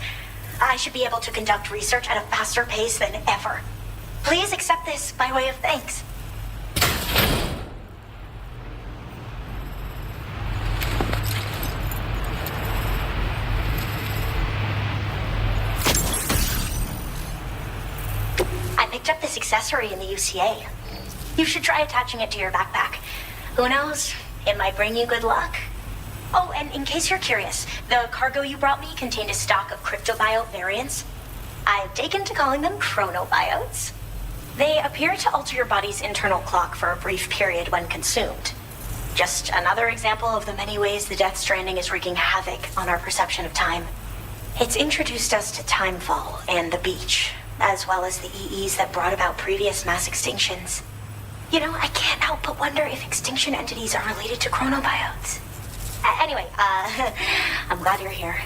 I should be able to conduct research at a faster pace than ever. Please accept this by way of thanks. I picked up this accessory in the UCA. You should try attaching it to your backpack. Who knows? It might bring you good luck. Oh, and in case you're curious, the cargo you brought me contained a stock of cryptobiote variants. I've taken to calling them chronobiotes. They appear to alter your body's internal clock for a brief period when consumed. Just another example of the many ways the Death Stranding is wreaking havoc on our perception of time. It's introduced us to timefall and the beach, as well as the EEs that brought about previous mass extinctions. You know, I can't help but wonder if extinction entities are related to chronobiotes. Anyway, I'm glad you're here.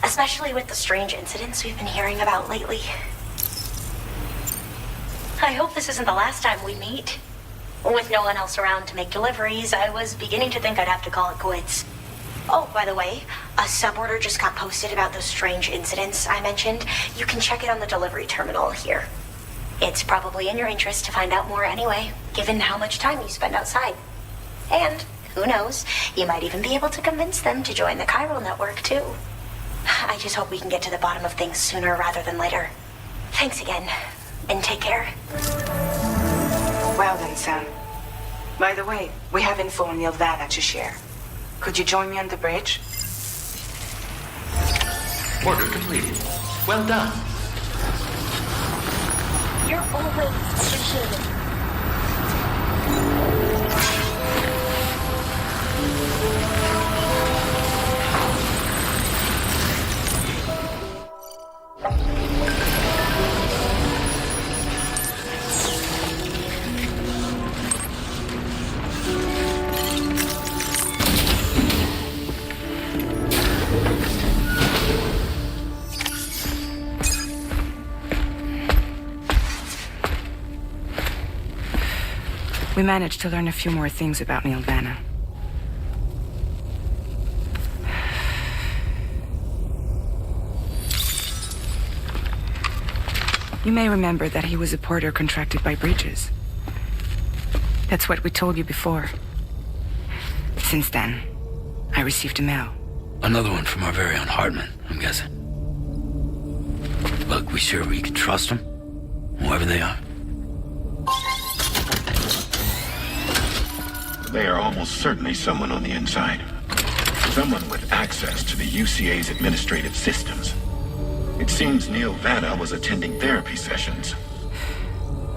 Especially with the strange incidents we've been hearing about lately. I hope this isn't the last time we meet. With no one else around to make deliveries, I was beginning to think I'd have to call it quits. Oh, by the way, a suborder just got posted about those strange incidents I mentioned. You can check it on the delivery terminal here. It's probably in your interest to find out more anyway, given how much time you spend outside. And, who knows, you might even be able to convince them to join the chiral network, too. I just hope we can get to the bottom of things sooner rather than later. Thanks again, and take care. Well then, Sam. By the way, we have info on Nilvana to share. Could you join me on the bridge? Order completed. Well done. You're always appreciated. We managed to learn a few more things about Nilvana. You may remember that he was a porter contracted by Bridges. That's what we told you before. Since then, I received a mail. Another one from our very own Hartman, I'm guessing. Look, we sure we can trust them? Whoever they are. They are almost certainly someone on the inside. Someone with access to the UCA's administrative systems. It seems Neil Vanna was attending therapy sessions.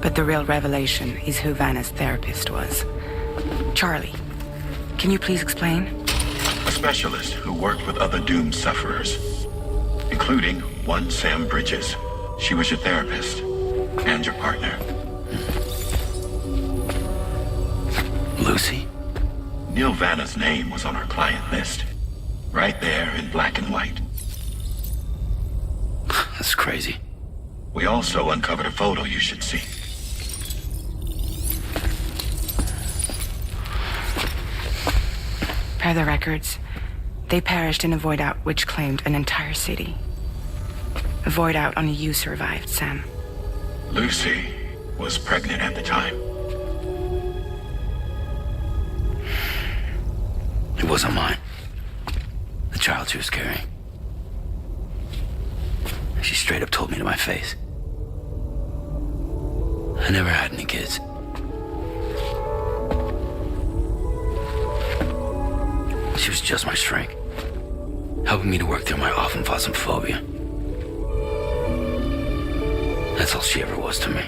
But the real revelation is who Vanna's therapist was. Charlie, can you please explain? A specialist who worked with other doomed sufferers, including one Sam Bridges. She was your therapist and your partner. Lucy? Neil Vanna's name was on our client list. Right there in black and white. That's crazy. We also uncovered a photo you should see. Per the records, they perished in a void out which claimed an entire city. A void out only you survived, Sam. Lucy was pregnant at the time. It wasn't mine. The child she was carrying. She straight up told me to my face. I never had any kids. She was just my shrink, helping me to work through my often phasmophobia. That's all she ever was to me.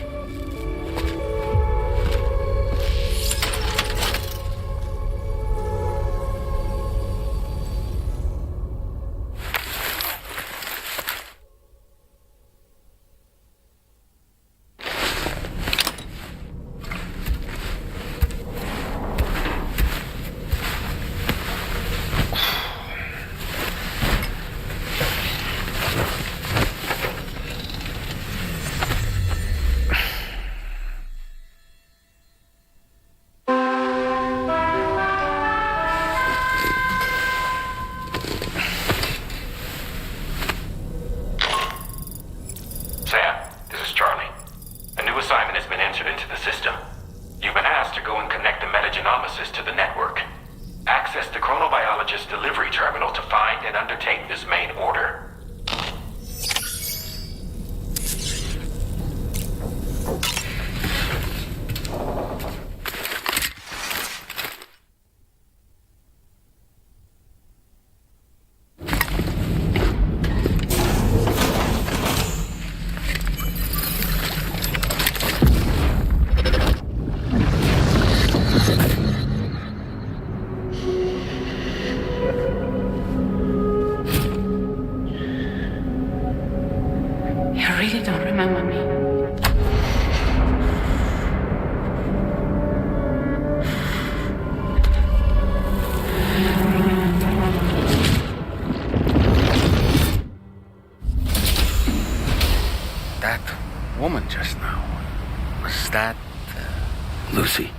Lucy.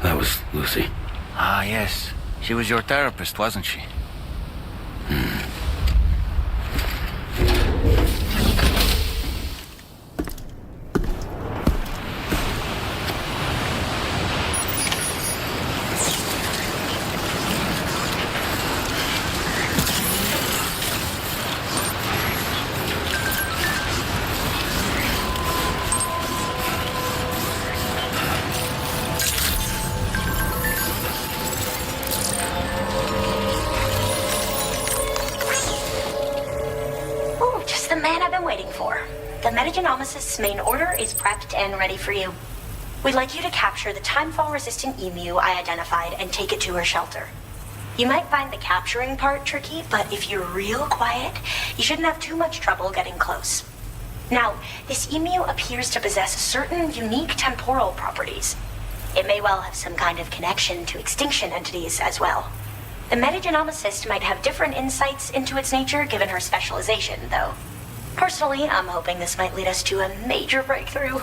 That was Lucy. Ah, yes. She was your therapist, wasn't she? The main order is prepped and ready for you. We'd like you to capture the timefall-resistant emu I identified and take it to her shelter. You might find the capturing part tricky, but if you're real quiet, you shouldn't have too much trouble getting close. Now, this emu appears to possess certain unique temporal properties. It may well have some kind of connection to extinction entities as well. The metagenomicist might have different insights into its nature given her specialization, though. Personally, I'm hoping this might lead us to a major breakthrough.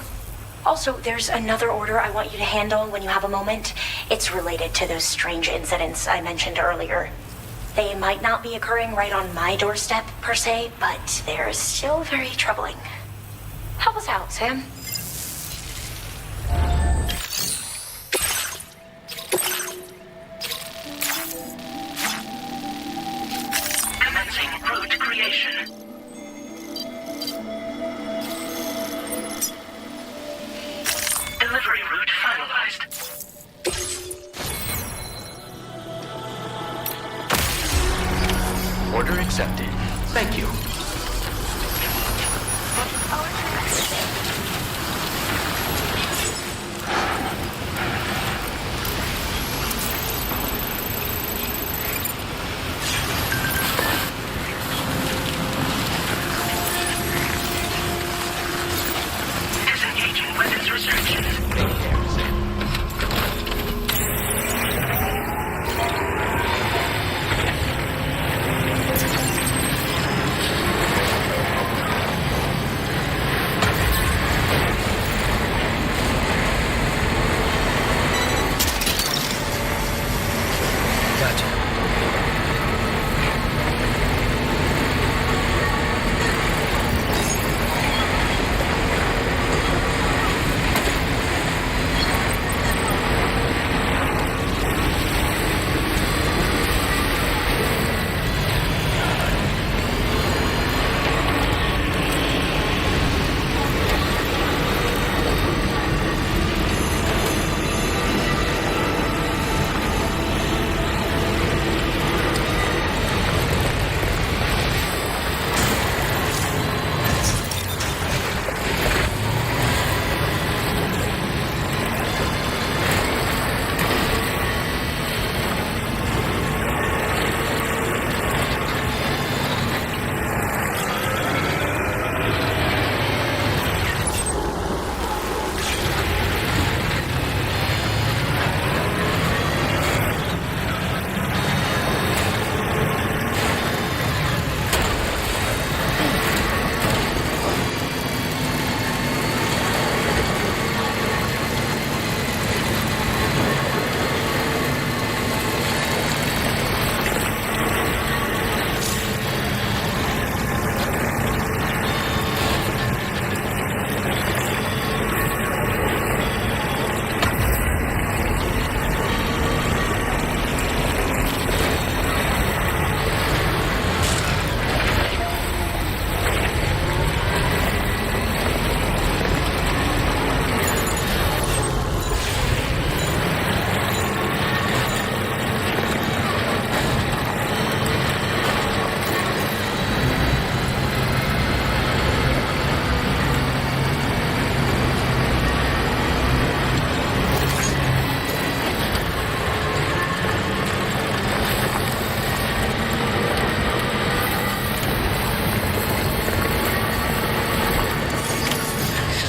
Also, there's another order I want you to handle when you have a moment. It's related to those strange incidents I mentioned earlier. They might not be occurring right on my doorstep, per se, but they're still very troubling. Help us out, Sam. Commencing route creation. Delivery route finalized. Order accepted. Thank you.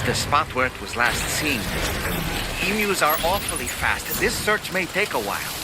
the spot where it was last seen. Emus are awfully fast. This search may take a while.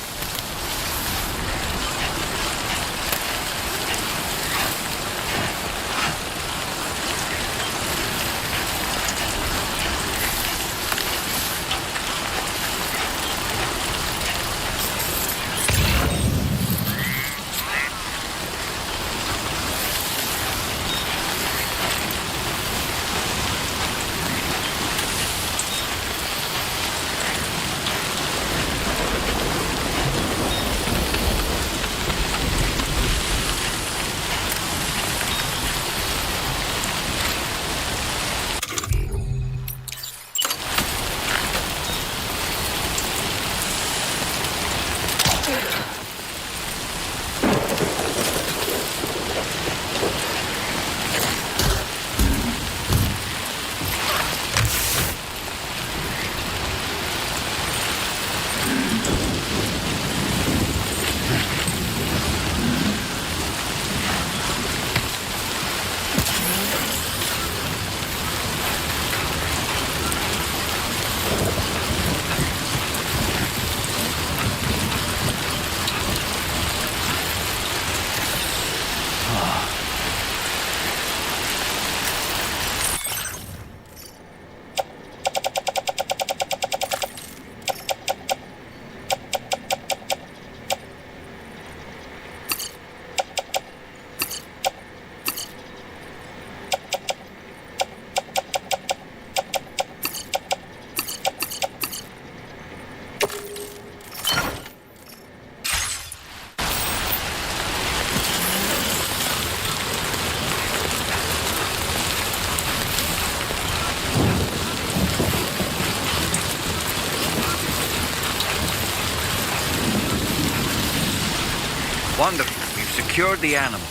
Wonderful. We've secured the animal.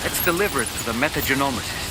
Let's deliver it to the metagenomicist.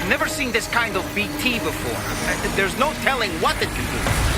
I've never seen this kind of BT before. There's no telling what it can do.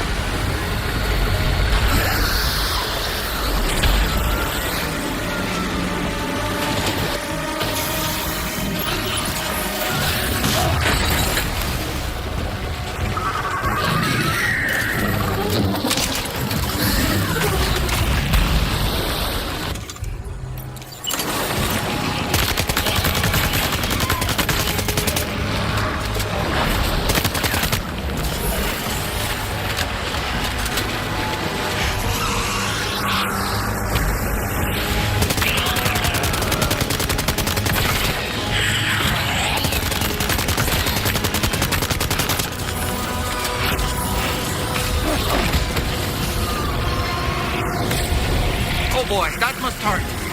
Boy, that must hurt.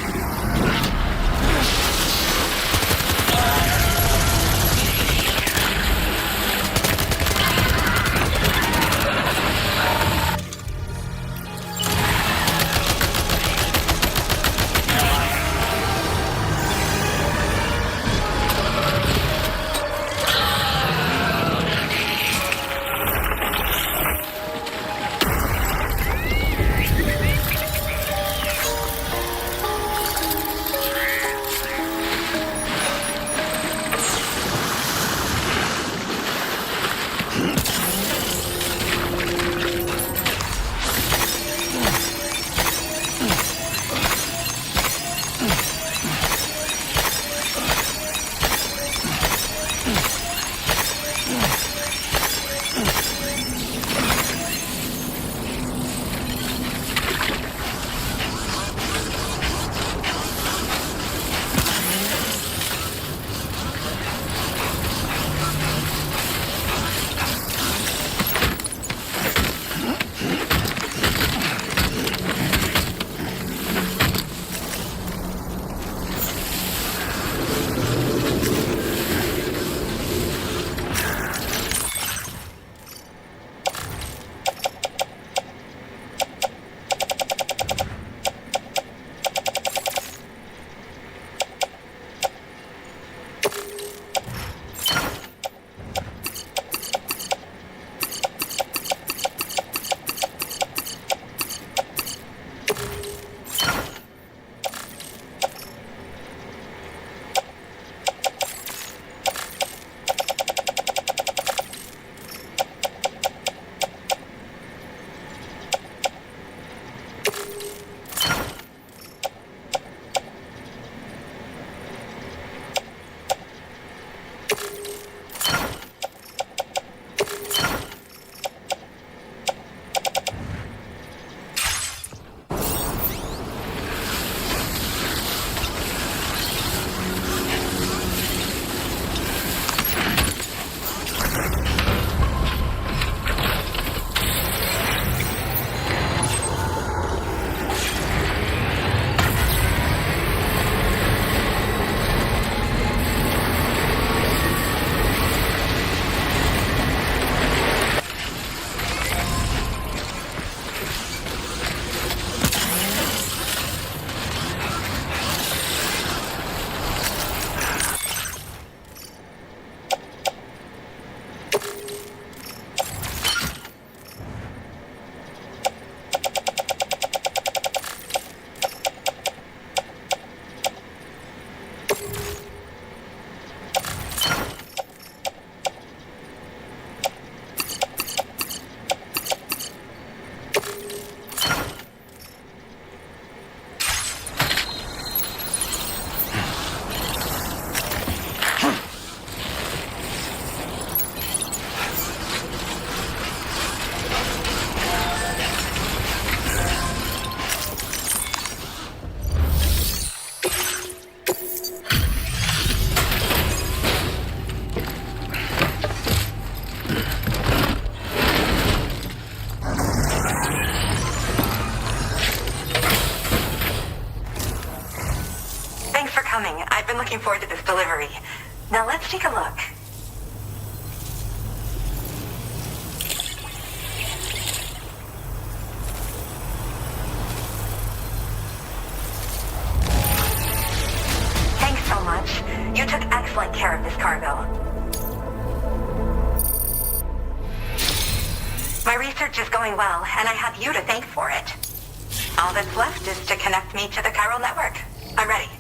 looking forward to this delivery. Now let's take a look. Thanks so much. You took excellent care of this cargo. My research is going well, and I have you to thank for it. All that's left is to connect me to the chiral network. I'm ready.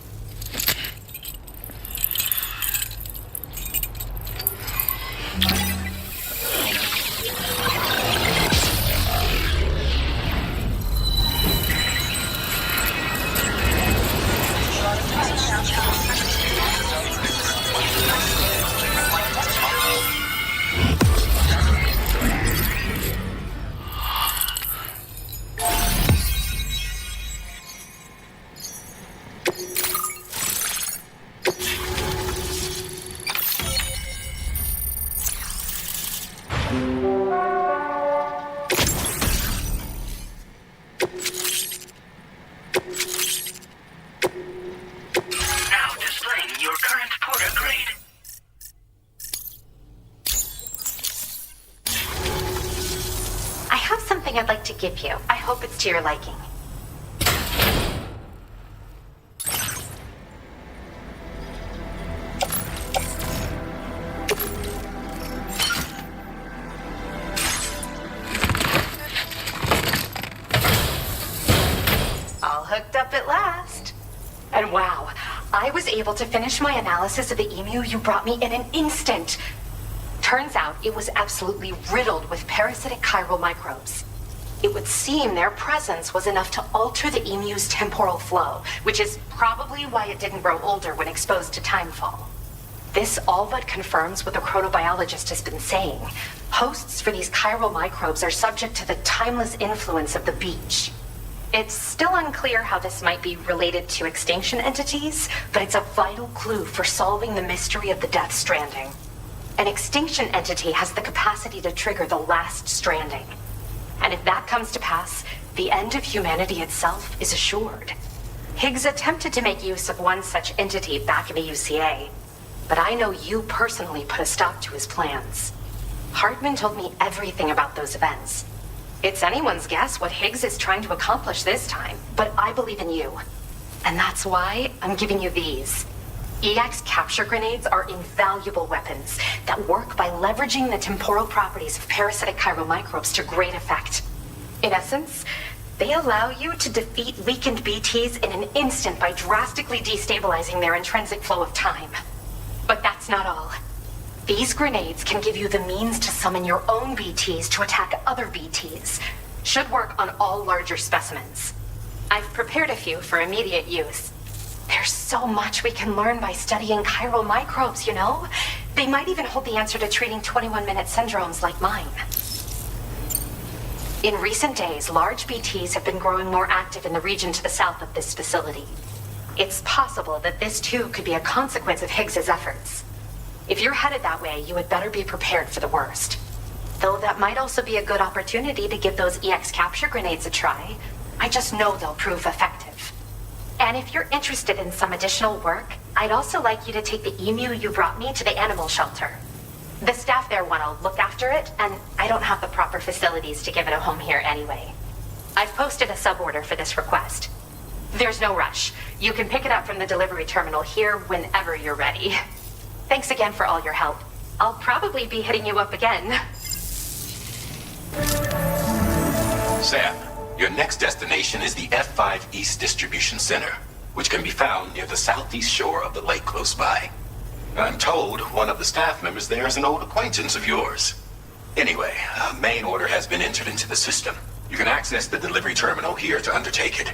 I'd like to give you. I hope it's to your liking. All hooked up at last. And wow, I was able to finish my analysis of the emu you brought me in an instant. Turns out it was absolutely riddled with parasitic chiral microbes. It would seem their presence was enough to alter the emu's temporal flow, which is probably why it didn't grow older when exposed to timefall. This all but confirms what the chronobiologist has been saying. Hosts for these chiral microbes are subject to the timeless influence of the beach. It's still unclear how this might be related to extinction entities, but it's a vital clue for solving the mystery of the Death Stranding. An extinction entity has the capacity to trigger the last stranding. And if that comes to pass, the end of humanity itself is assured. Higgs attempted to make use of one such entity back in the UCA, but I know you personally put a stop to his plans. Hartman told me everything about those events. It's anyone's guess what Higgs is trying to accomplish this time, but I believe in you. And that's why I'm giving you these. EX capture grenades are invaluable weapons that work by leveraging the temporal properties of parasitic chiral microbes to great effect. In essence, they allow you to defeat weakened BTs in an instant by drastically destabilizing their intrinsic flow of time. But that's not all. These grenades can give you the means to summon your own BTs to attack other BTs. Should work on all larger specimens. I've prepared a few for immediate use. There's so much we can learn by studying chiral microbes, you know? They might even hold the answer to treating 21-minute syndromes like mine. In recent days, large BTs have been growing more active in the region to the south of this facility. It's possible that this too could be a consequence of Higgs's efforts. If you're headed that way, you had better be prepared for the worst. Though that might also be a good opportunity to give those EX capture grenades a try. I just know they'll prove effective. And if you're interested in some additional work, I'd also like you to take the emu you brought me to the animal shelter. The staff there want to look after it, and I don't have the proper facilities to give it a home here anyway. I've posted a sub-order for this request. There's no rush. You can pick it up from the delivery terminal here whenever you're ready. Thanks again for all your help. I'll probably be hitting you up again. Sam, your next destination is the F5 East Distribution Center, which can be found near the southeast shore of the lake close by. I'm told one of the staff members there is an old acquaintance of yours. Anyway, a main order has been entered into the system. You can access the delivery terminal here to undertake it.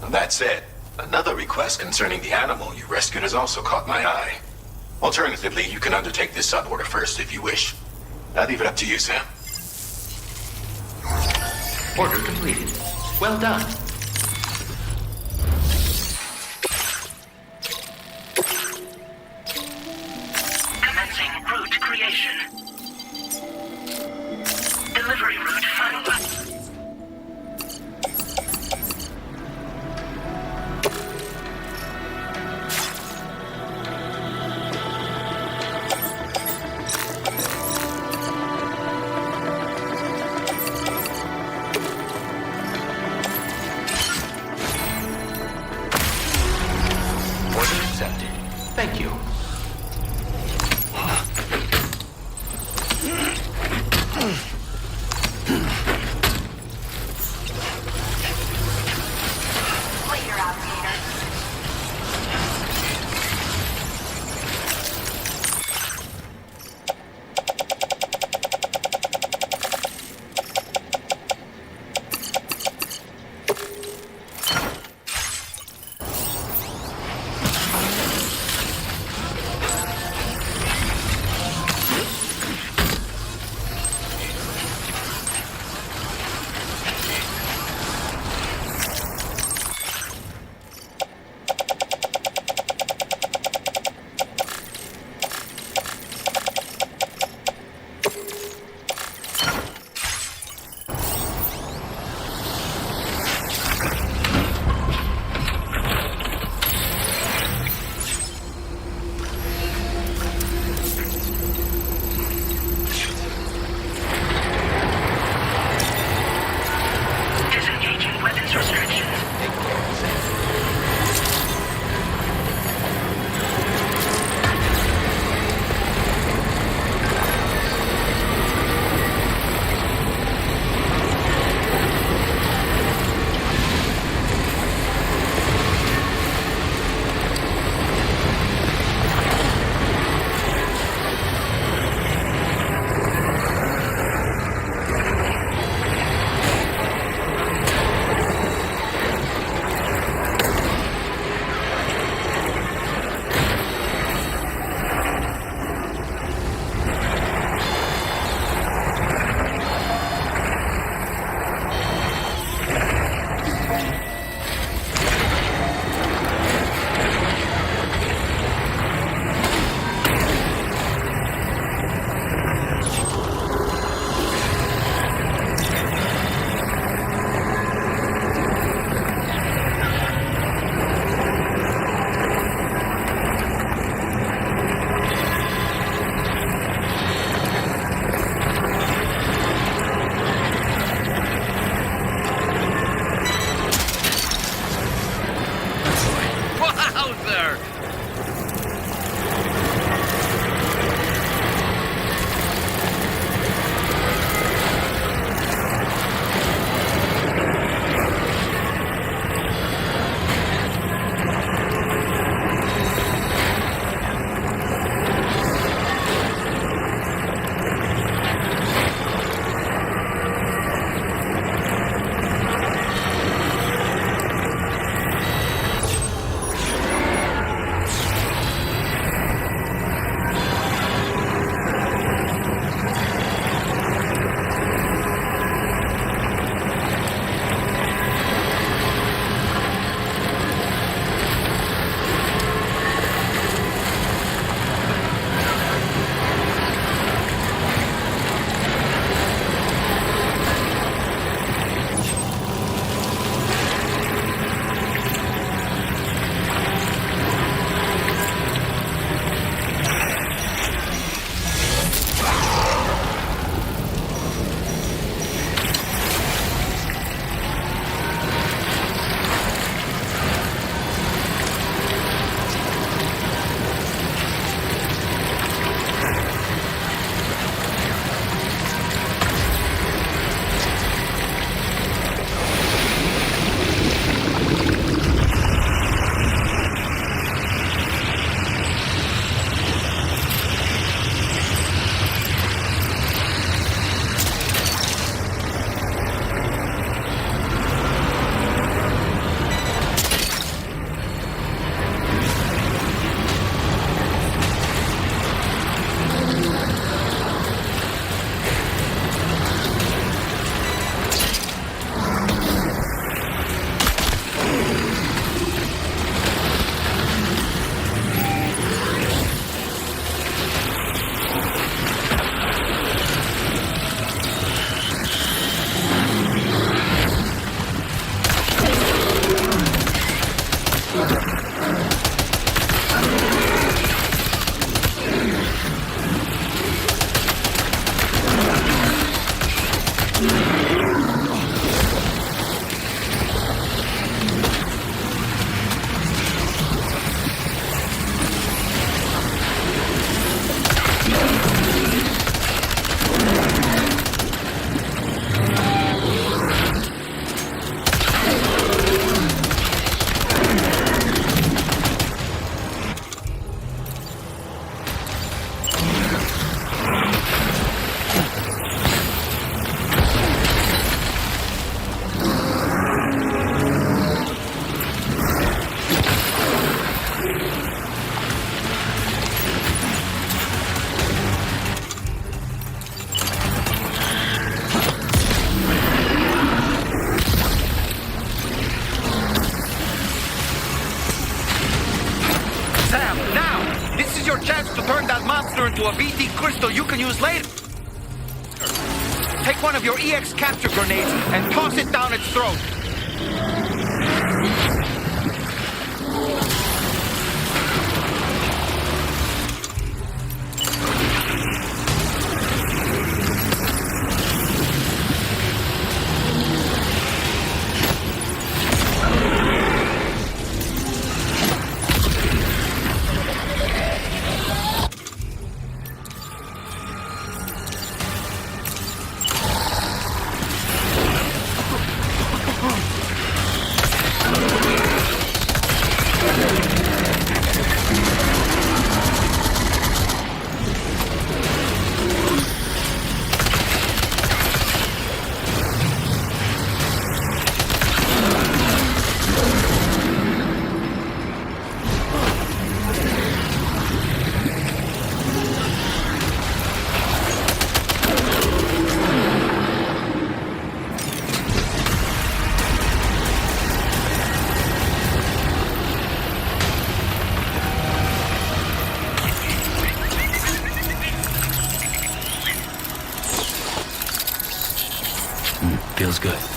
That said, another request concerning the animal you rescued has also caught my eye. Alternatively, you can undertake this sub-order first if you wish. I'll leave it up to you, Sam. Order completed. Well done. Commencing route creation. Delivery route finalized. Thank you. your chance to turn that monster into a BT crystal you can use later. Take one of your EX capture grenades and toss it down its throat. Feels good.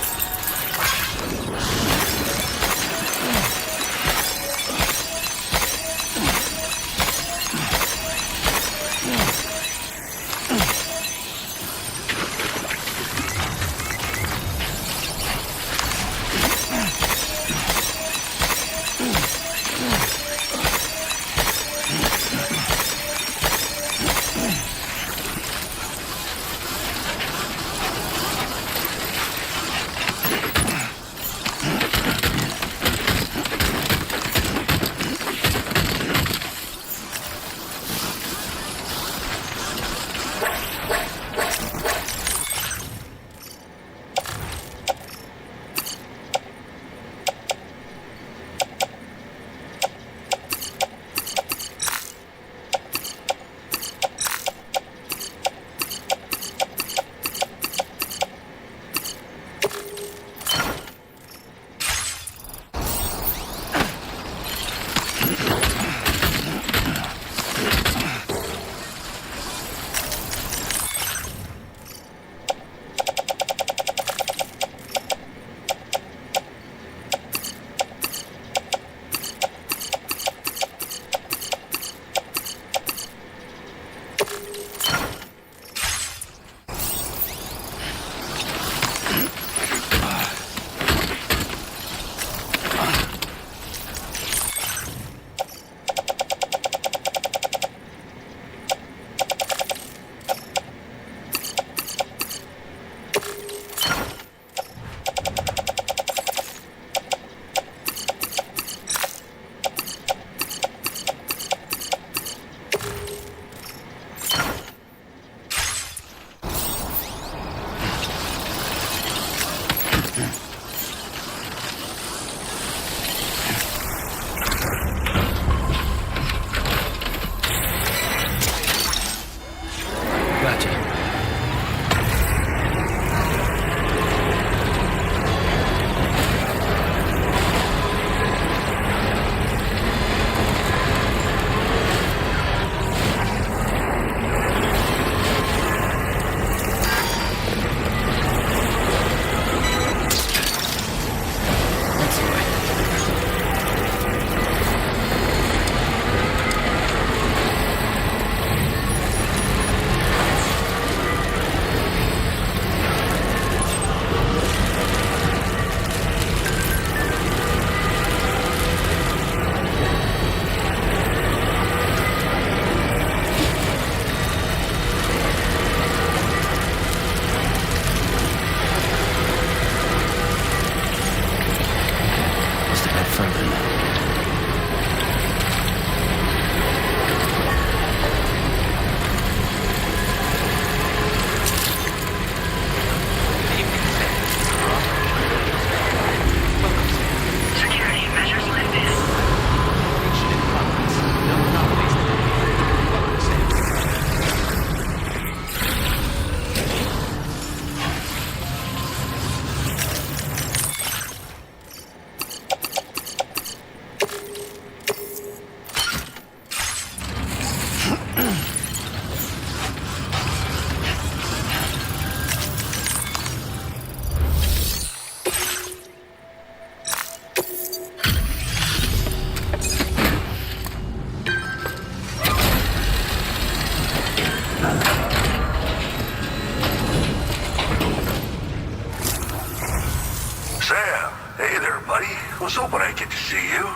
see you.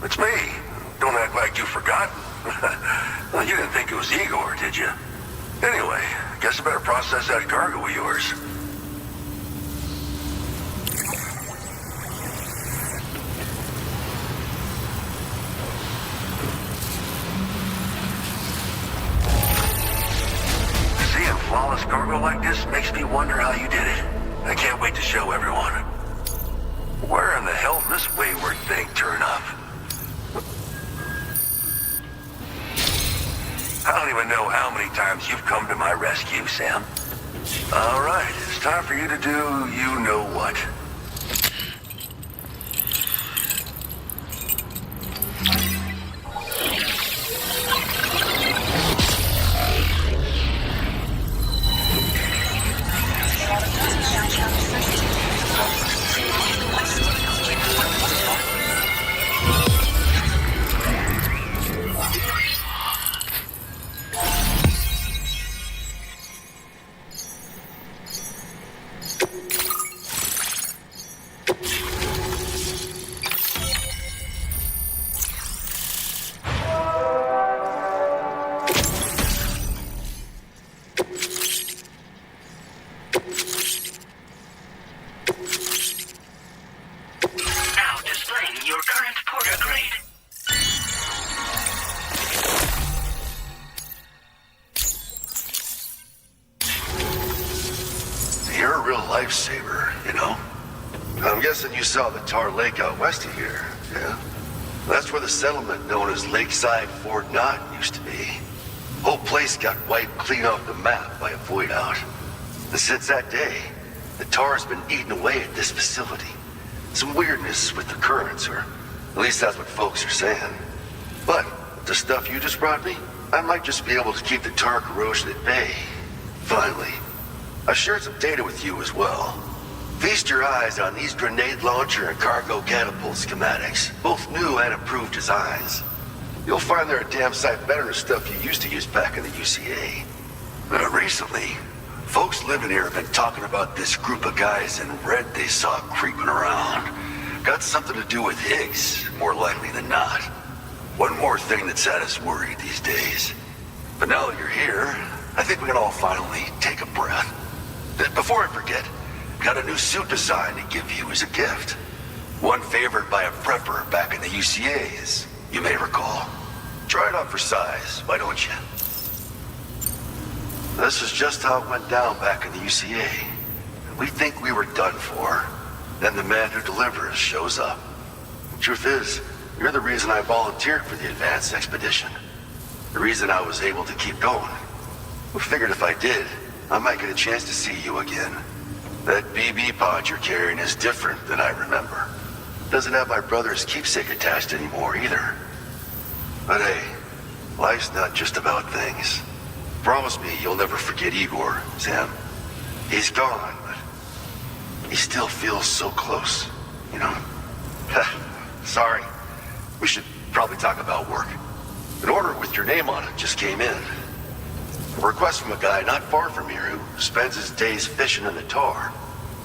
It's me. Don't act like you've forgotten. Well, you didn't think it was Igor, did you? Anyway, guess I better process that cargo of yours. Seeing flawless cargo like this makes me wonder how you did it. I can't wait to show everyone. Where in the hell did this wayward thing turn up? I don't even know how many times you've come to my rescue, Sam. All right, it's time for you to do you-know-what. Now displaying your current porter grade. You're a real lifesaver, you know? I'm guessing you saw the tar lake out west of here, yeah? That's where the settlement known as Lakeside Fort Knott used to be. Whole place got wiped clean off the map by a void out. And since that day, the tar's been eating away at this facility. Some weirdness with the currents, or at least that's what folks are saying. But with the stuff you just brought me, I might just be able to keep the tar corrosion at bay. Finally. I shared some data with you as well. Feast your eyes on these grenade launcher and cargo catapult schematics, both new and improved designs. You'll find they're a damn sight better than stuff you used to use back in the UCA. Recently, folks living here have been talking about this group of guys in red they saw creeping around. Got something to do with Higgs, more likely than not. One more thing that's had us worried these days. But now that you're here, I think we can all finally take a breath. Before I forget, got a new suit design to give you as a gift. One favored by a prepper back in the UCAs, you may recall. Try it on for size, why don't you? This is just how it went down back in the UCA. We think we were done for. Then the man who delivers shows up. Truth is, you're the reason I volunteered for the advanced expedition. The reason I was able to keep going. We figured if I did, I might get a chance to see you again. That BB pod you're carrying is different than I remember. Doesn't have my brother's keepsake attached anymore either. But hey, life's not just about things. Promise me you'll never forget Igor, Sam. He's gone, but he still feels so close, you know? Sorry. We should probably talk about work. An order with your name on it just came in. A request from a guy not far from here who spends his days fishing in the tar.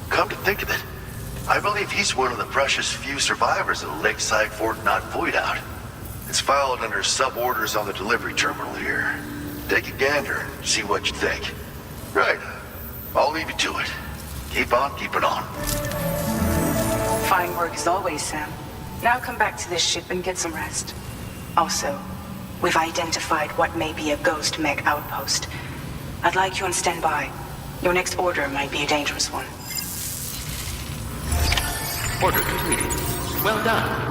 Come to think of it, I believe he's one of the precious few survivors of the Lakeside Fort Knott void out. It's filed under sub-orders on the delivery terminal here. Take a gander and see what you think. Right, I'll leave you to it. Keep on keeping on. Fine work as always, Sam. Now come back to this ship and get some rest. Also, we've identified what may be a ghost mech outpost. I'd like you on standby. Your next order might be a dangerous one. Order completed. Well done.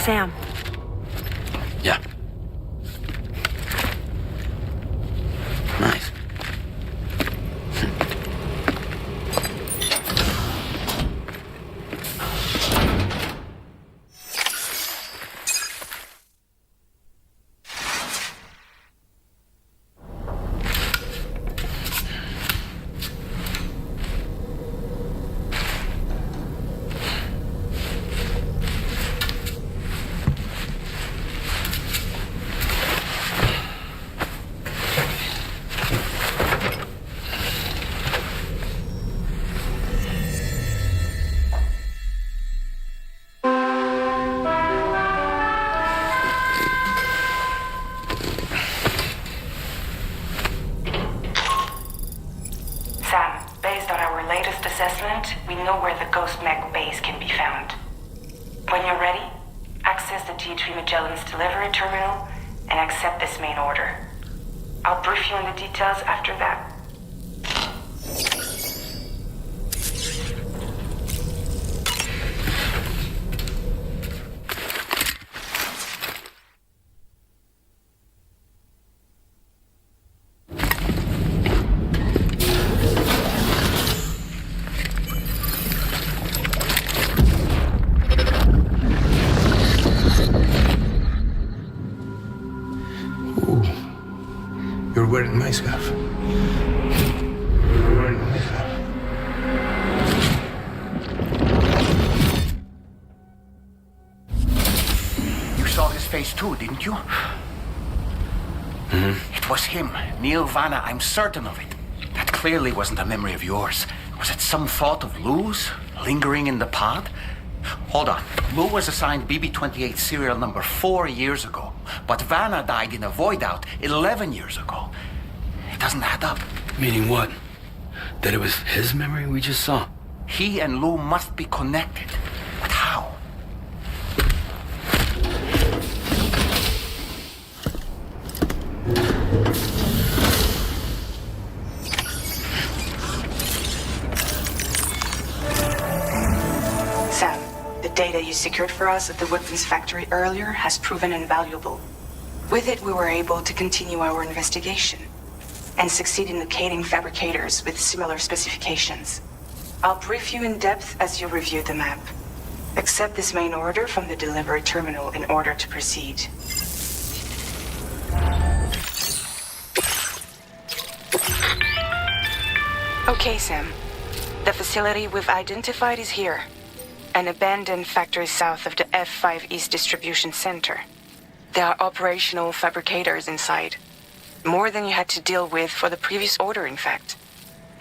Sam. Yeah. Nice. We know where the Ghost Mech base can be found. When you're ready, access the DHV Magellan's delivery terminal and accept this main order. I'll brief you on the details after that. You're wearing my scarf. You're wearing my scarf. You saw his face too, didn't you? Mm-hmm. It was him, Neil Vanna, I'm certain of it. That clearly wasn't a memory of yours. Was it some thought of Lou's, lingering in the pod? Hold on. Lou was assigned BB-28 serial number 4 years ago, but Vanna died in a void out 11 years ago. It doesn't add up. Meaning what? That it was his memory we just saw? He and Lou must be connected. But how? Sam, the data you secured for us at the weapons factory earlier has proven invaluable. With it, we were able to continue our investigation and succeed in locating fabricators with similar specifications. I'll brief you in depth as you review the map. Accept this main order from the delivery terminal in order to proceed. Okay, Sam. The facility we've identified is here. An abandoned factory south of the F5 East Distribution Center. There are operational fabricators inside. More than you had to deal with for the previous order, in fact.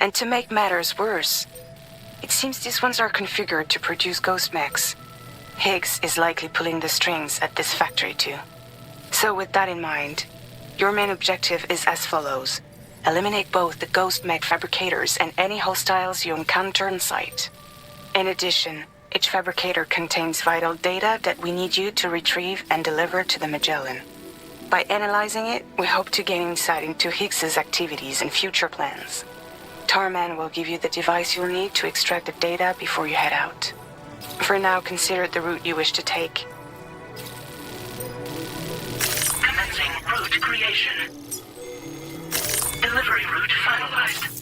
And to make matters worse, it seems these ones are configured to produce ghost mechs. Higgs is likely pulling the strings at this factory too. So with that in mind, your main objective is as follows. Eliminate both the ghost mech fabricators and any hostiles you encounter on site. In addition, each fabricator contains vital data that we need you to retrieve and deliver to the Magellan. By analyzing it, we hope to gain insight into Higgs's activities and future plans. Tarman will give you the device you'll need to extract the data before you head out. For now, consider the route you wish to take. Commencing route creation. Delivery route finalized.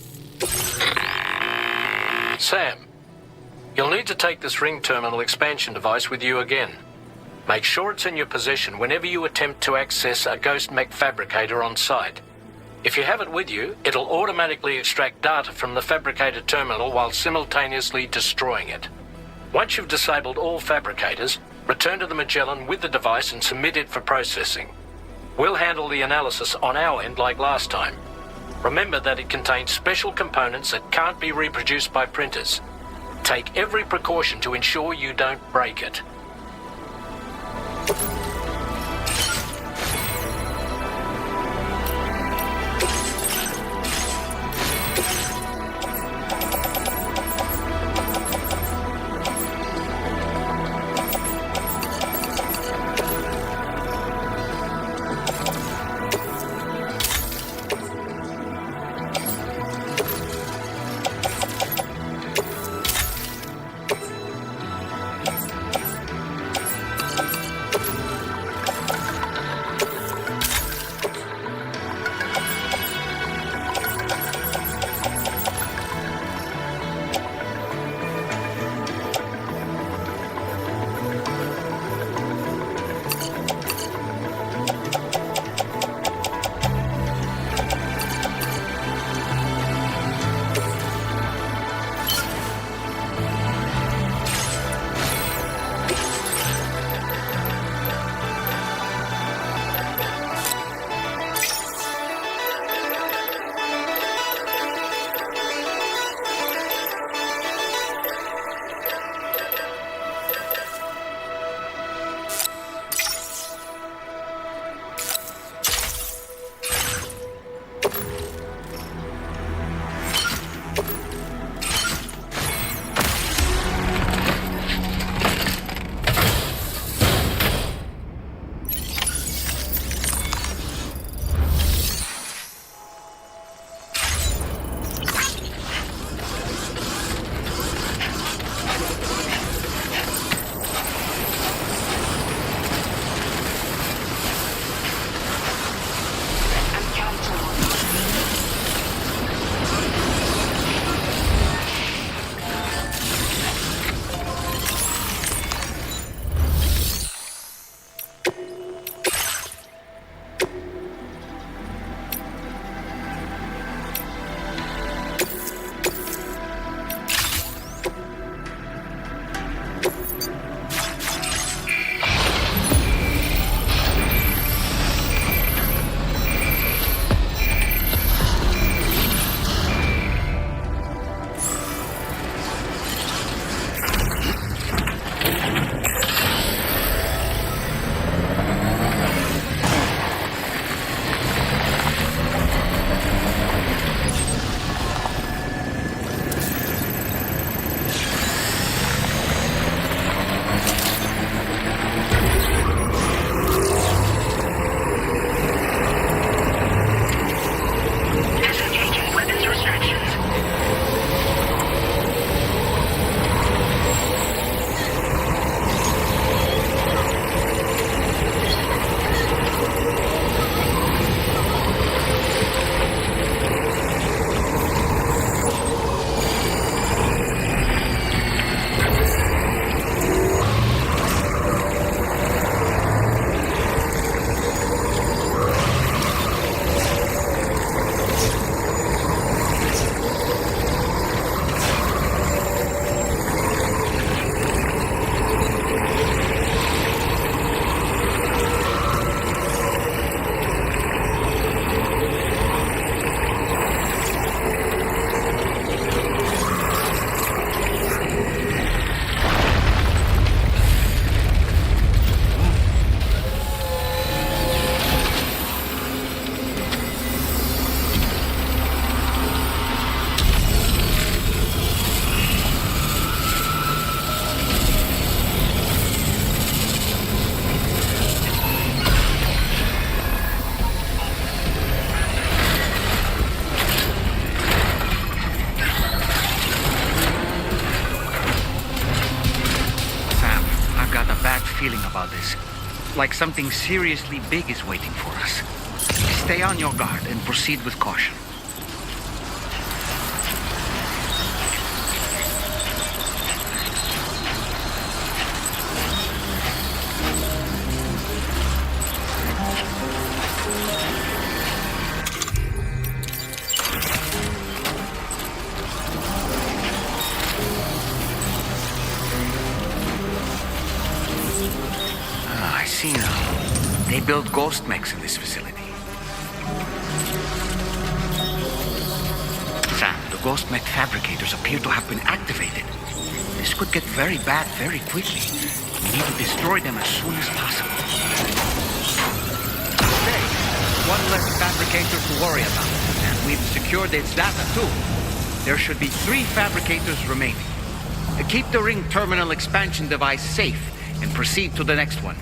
Sam, you'll need to take this ring terminal expansion device with you again. Make sure it's in your possession whenever you attempt to access a ghost mech fabricator on site. If you have it with you, it'll automatically extract data from the fabricator terminal while simultaneously destroying it. Once you've disabled all fabricators, return to the Magellan with the device and submit it for processing. We'll handle the analysis on our end like last time. Remember that it contains special components that can't be reproduced by printers. Take every precaution to ensure you don't break it. Looks like something seriously big is waiting for us. Stay on your guard and proceed with caution. I see now. They build ghost mechs in this facility. Sam, the ghost mech fabricators appear to have been activated. This could get very bad very quickly. We need to destroy them as soon as possible. Okay, one less fabricator to worry about. And we've secured its data too. There should be 3 fabricators remaining. Keep the ring terminal expansion device safe and proceed to the next one.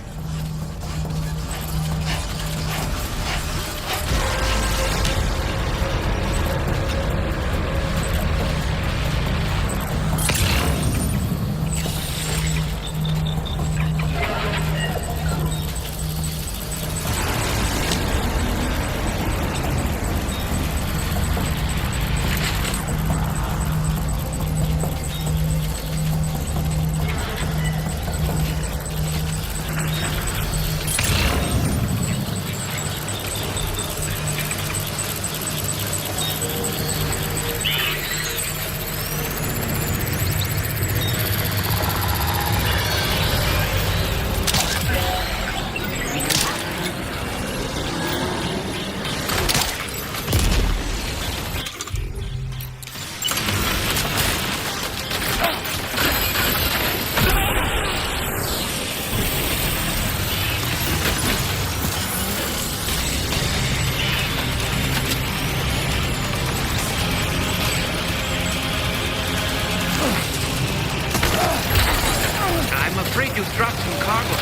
You dropped some cargo,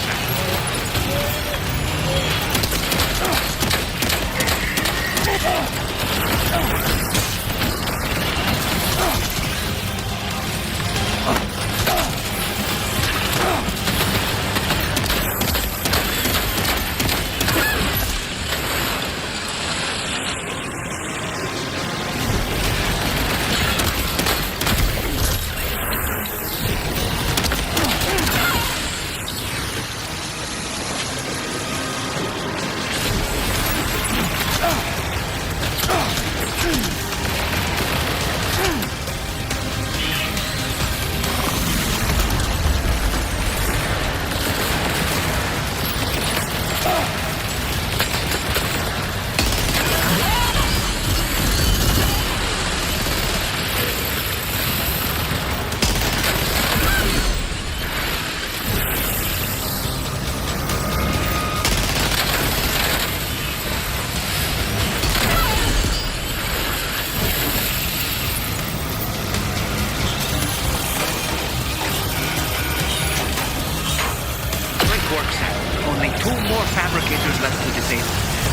Only 2 more fabricators left to disable.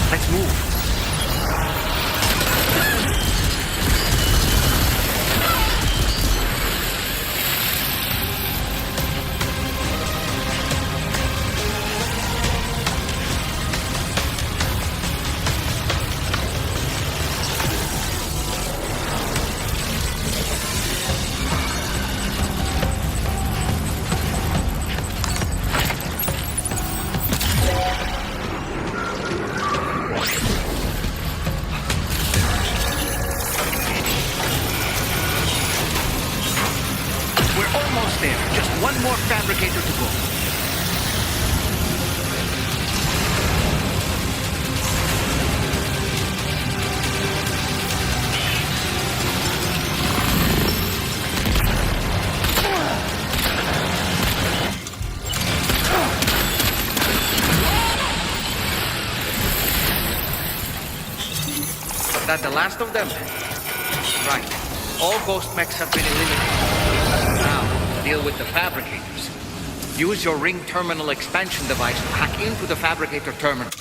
Let's move. Just one more fabricator to go. That the last of them? Right. All ghost mechs have been eliminated. Now, deal with the fabricators. Use your ring terminal expansion device to hack into the fabricator terminal.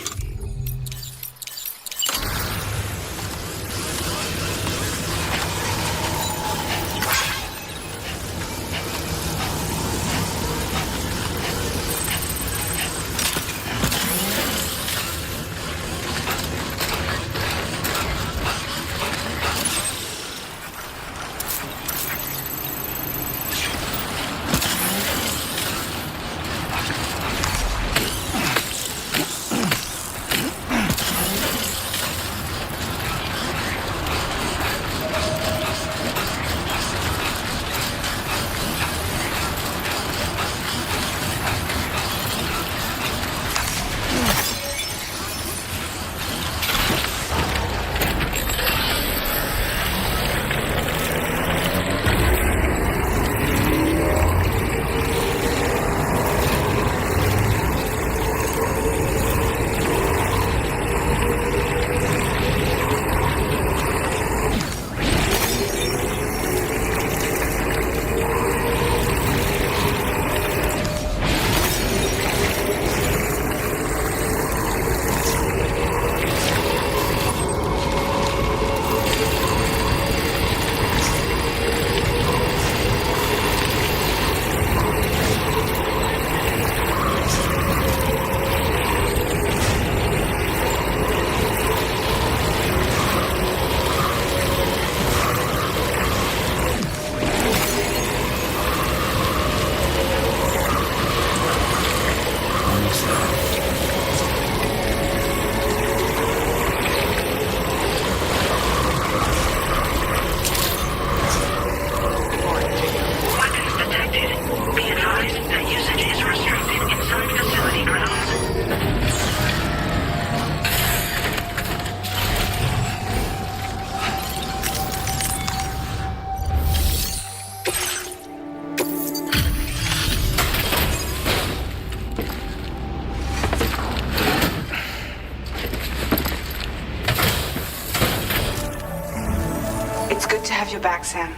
have your back, Sam.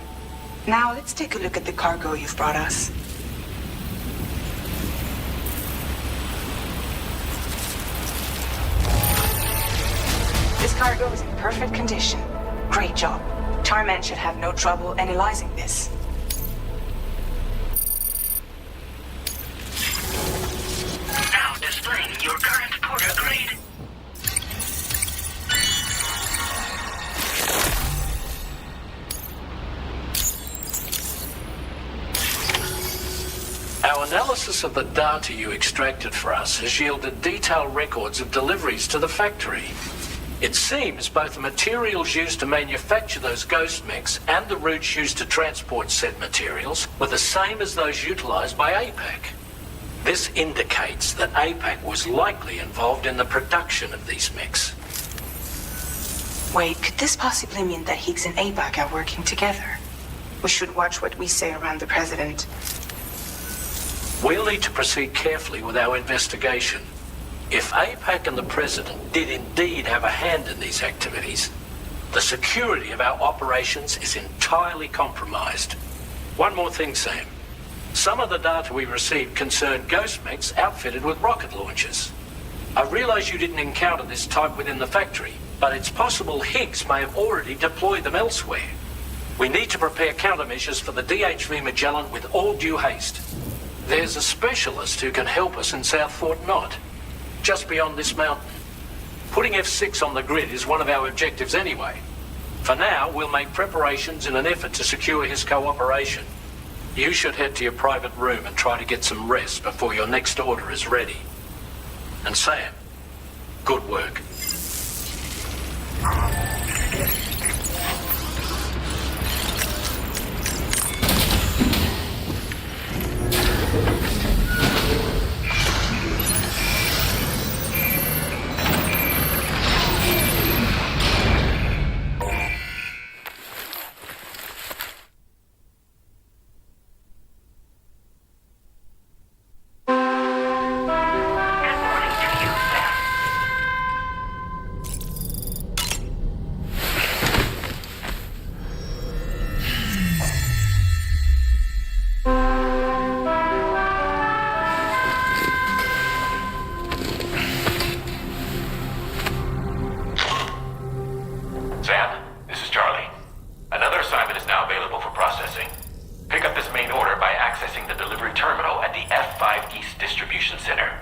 Now let's take a look at the cargo you've brought us. This cargo is in perfect condition. Great job. Tarman should have no trouble analyzing this. Now displaying your current porter grade. Our analysis of the data you extracted for us has yielded detailed records of deliveries to the factory. It seems both the materials used to manufacture those ghost mechs and the routes used to transport said materials were the same as those utilized by APAC. This indicates that APAC was likely involved in the production of these mechs. Wait, could this possibly mean that Higgs and APAC are working together? We should watch what we say around the President. We'll need to proceed carefully with our investigation. If APAC and the President did indeed have a hand in these activities, the security of our operations is entirely compromised. One more thing, Sam. Some of the data we received concerned ghost mechs outfitted with rocket launchers. I realize you didn't encounter this type within the factory, but it's possible Higgs may have already deployed them elsewhere. We need to prepare countermeasures for the DHV Magellan with all due haste. There's a specialist who can help us in South Fort Knott, just beyond this mountain. Putting F6 on the grid is one of our objectives anyway. For now, we'll make preparations in an effort to secure his cooperation. You should head to your private room and try to get some rest before your next order is ready. And Sam, good work. Sam, this is Charlie. Another assignment is now available for processing. Pick up this main order by accessing the delivery terminal at the F5 East Distribution Center.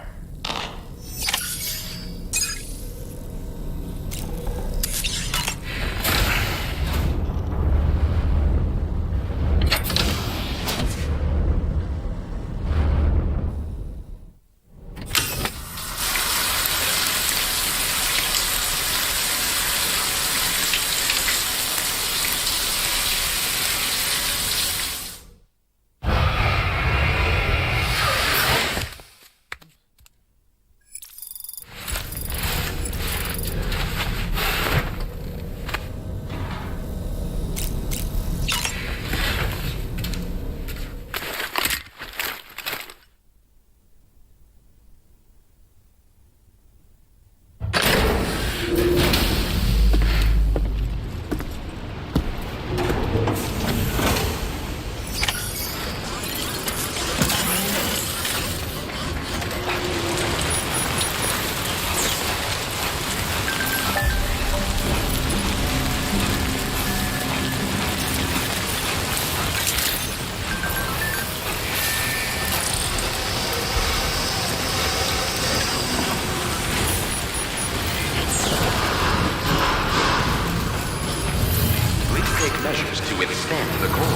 Measures to withstand the cold.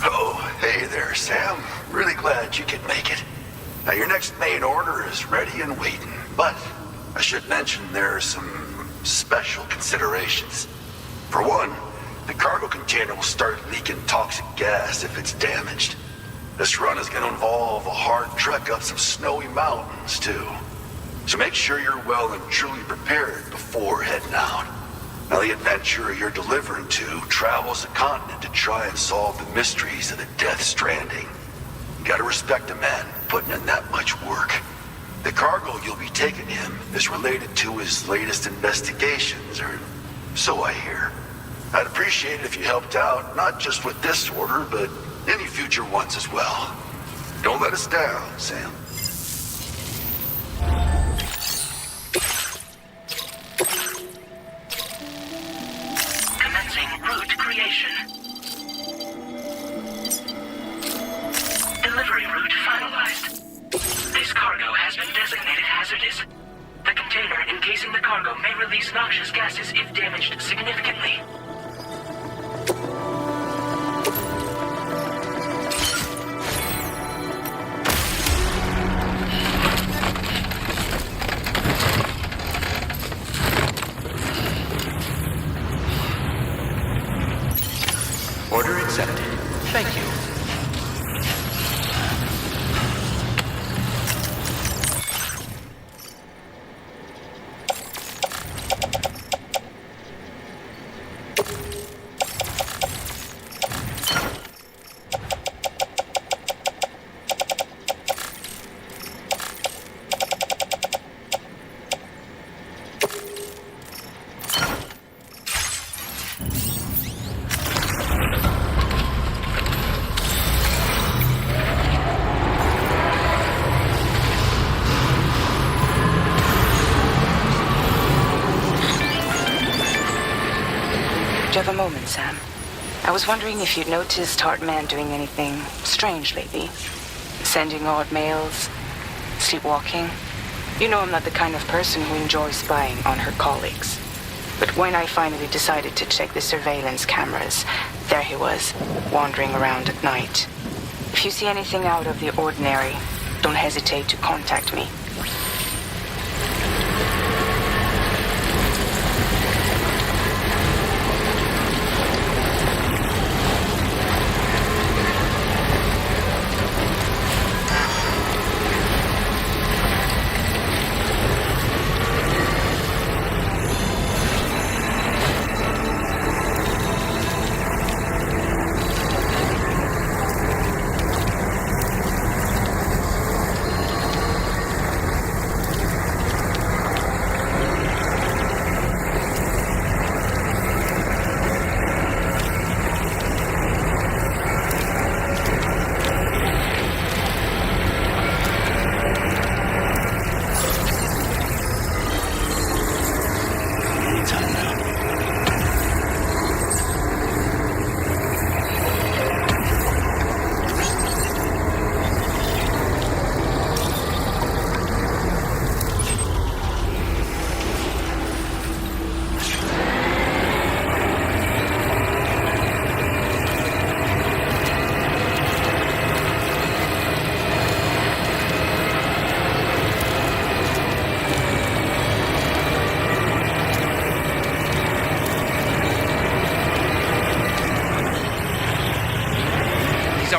Oh, hey there, Sam. Really glad you could make it. Now, your next main order is ready and waiting, but I should mention there are some special considerations. For one, the cargo container will start leaking toxic gas if it's damaged. This run is going to involve a hard trek up some snowy mountains, too. So make sure you're well and truly prepared before heading out. Now, the adventurer you're delivering to travels the continent to try and solve the mysteries of the Death Stranding. You gotta respect a man putting in that much work. The cargo you'll be taking him is related to his latest investigations, or so I hear. I'd appreciate it if you helped out, not just with this order, but any future ones as well. Don't let us down, Sam. Commencing route creation. Delivery route finalized. This cargo has been designated hazardous. The container encasing the cargo may release noxious gases if damaged significantly. Order accepted. Thank you. Do you have a moment, Sam? I was wondering if you'd noticed Hartman doing anything strange lately. Sending odd mails, sleepwalking. You know I'm not the kind of person who enjoys spying on her colleagues. But when I finally decided to check the surveillance cameras, there he was, wandering around at night. If you see anything out of the ordinary, don't hesitate to contact me.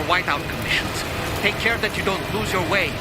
Whiteout conditions. Take care that you don't lose your way.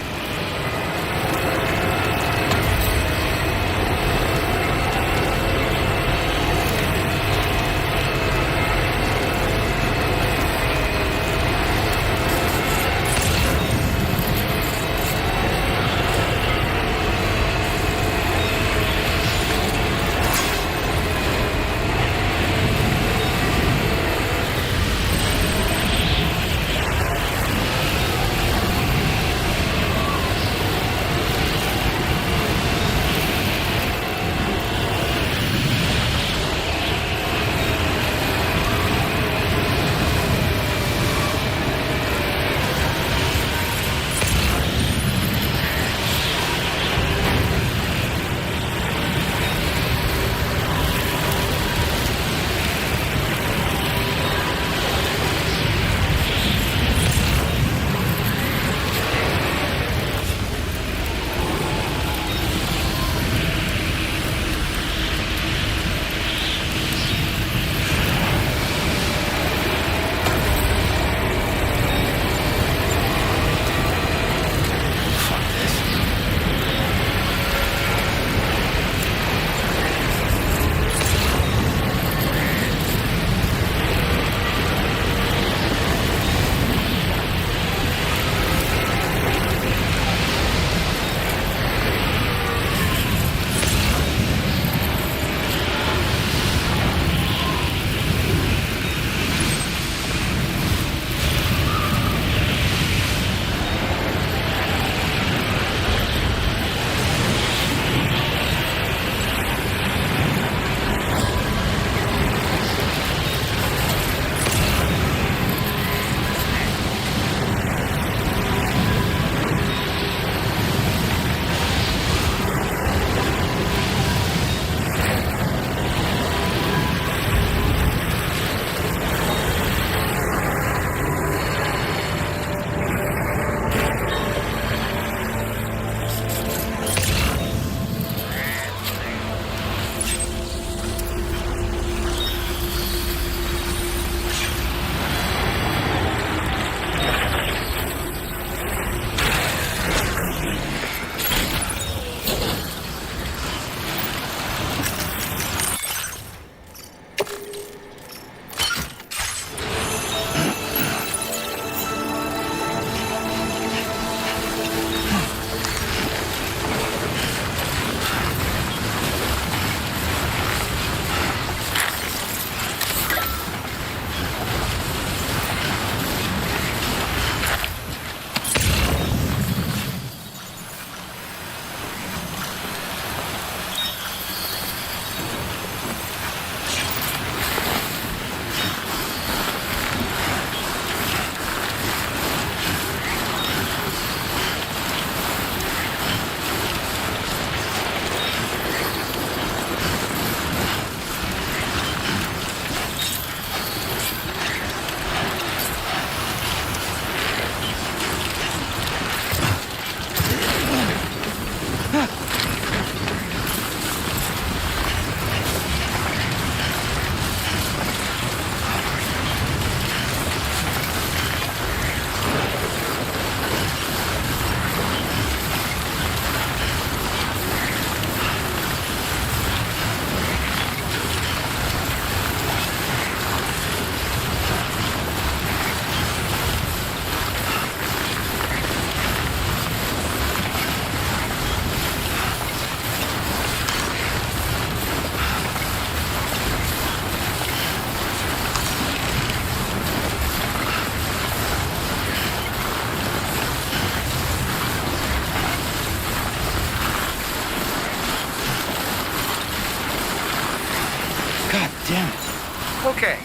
Okay,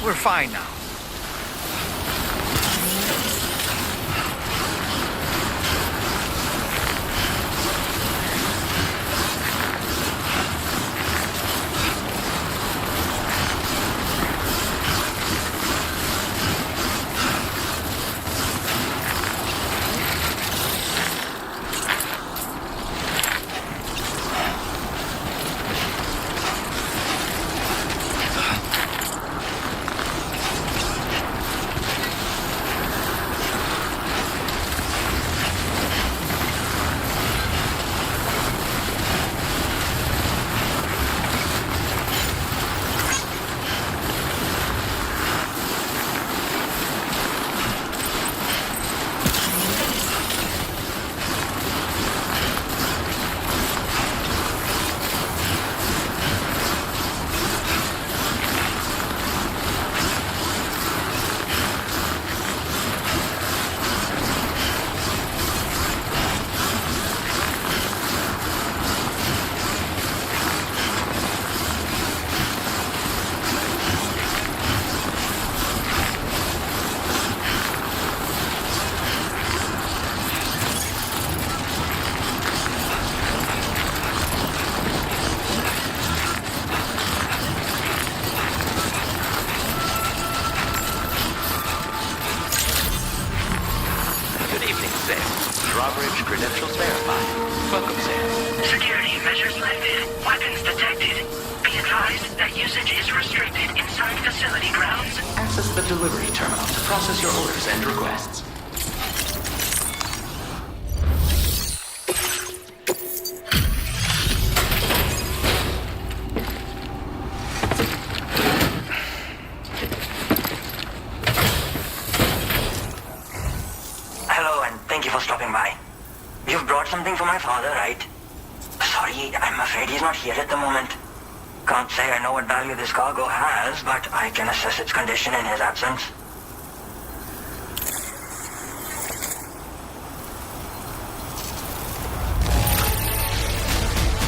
we're fine now. Drawbridge credentials verified. Welcome, Sam. Security measures lifted. Weapons detected. Be advised that usage is restricted inside facility grounds. Access the delivery terminal to process your orders and requests. Hello, and thank you for stopping by. You've brought something for my father, right? Sorry, I'm afraid he's not here at the moment. Can't say I know what value this cargo has, but I can assess its condition in his absence.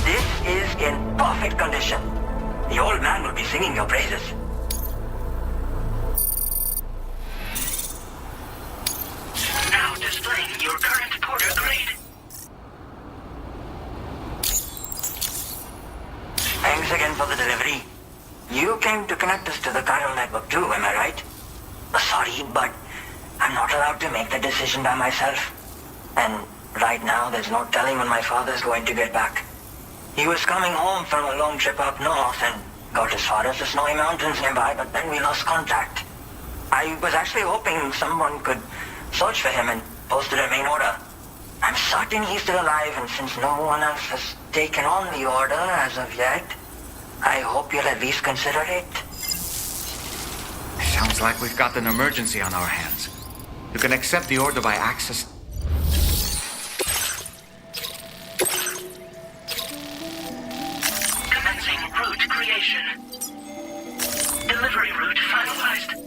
This is in perfect condition. The old man will be singing your praises. Now displaying your current porter grade. Thanks again for the delivery. You came to connect us to the chiral network too, am I right? Sorry, but I'm not allowed to make the decision by myself. And right now, there's no telling when my father's going to get back. He was coming home from a long trip up north and got as far as the snowy mountains nearby, but then we lost contact. I was actually hoping someone could search for him and posted a main order. I'm certain he's still alive, and since no one else has taken on the order as of yet, I hope you'll at least consider it. Sounds like we've got an emergency on our hands. You can accept the order by access. Commencing route creation. Delivery route finalized.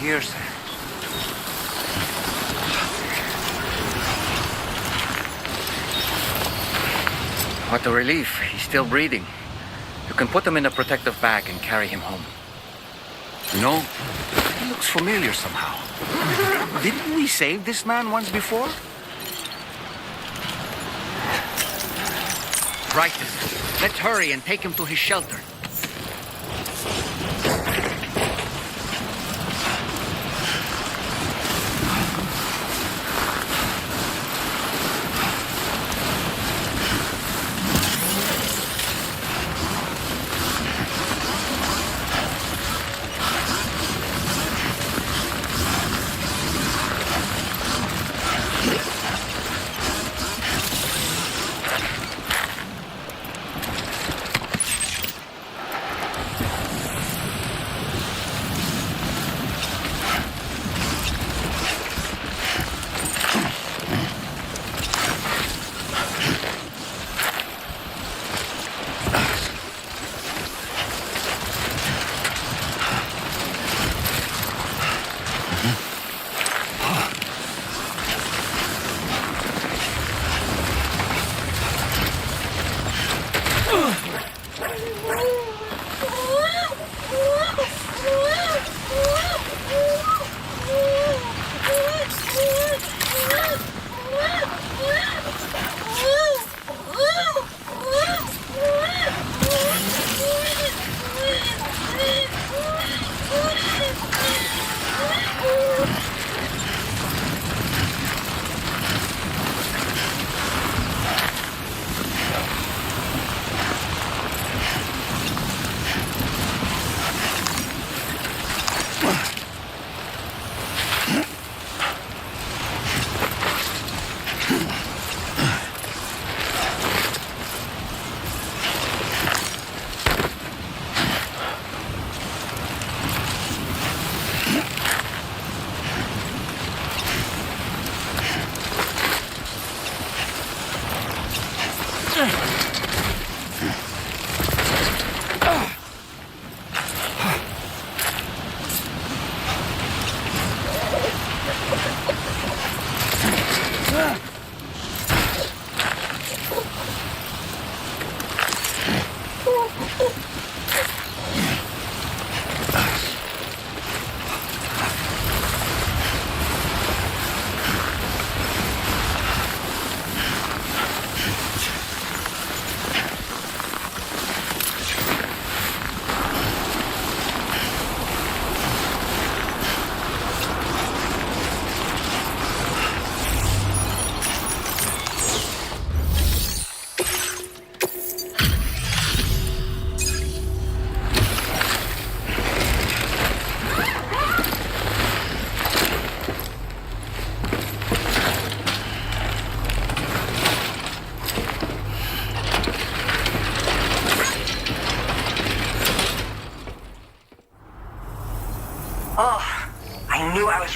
here, Sam. What a relief. He's still breathing. You can put him in a protective bag and carry him home. You know, he looks familiar somehow. Didn't we save this man once before? Right. Let's hurry and take him to his shelter.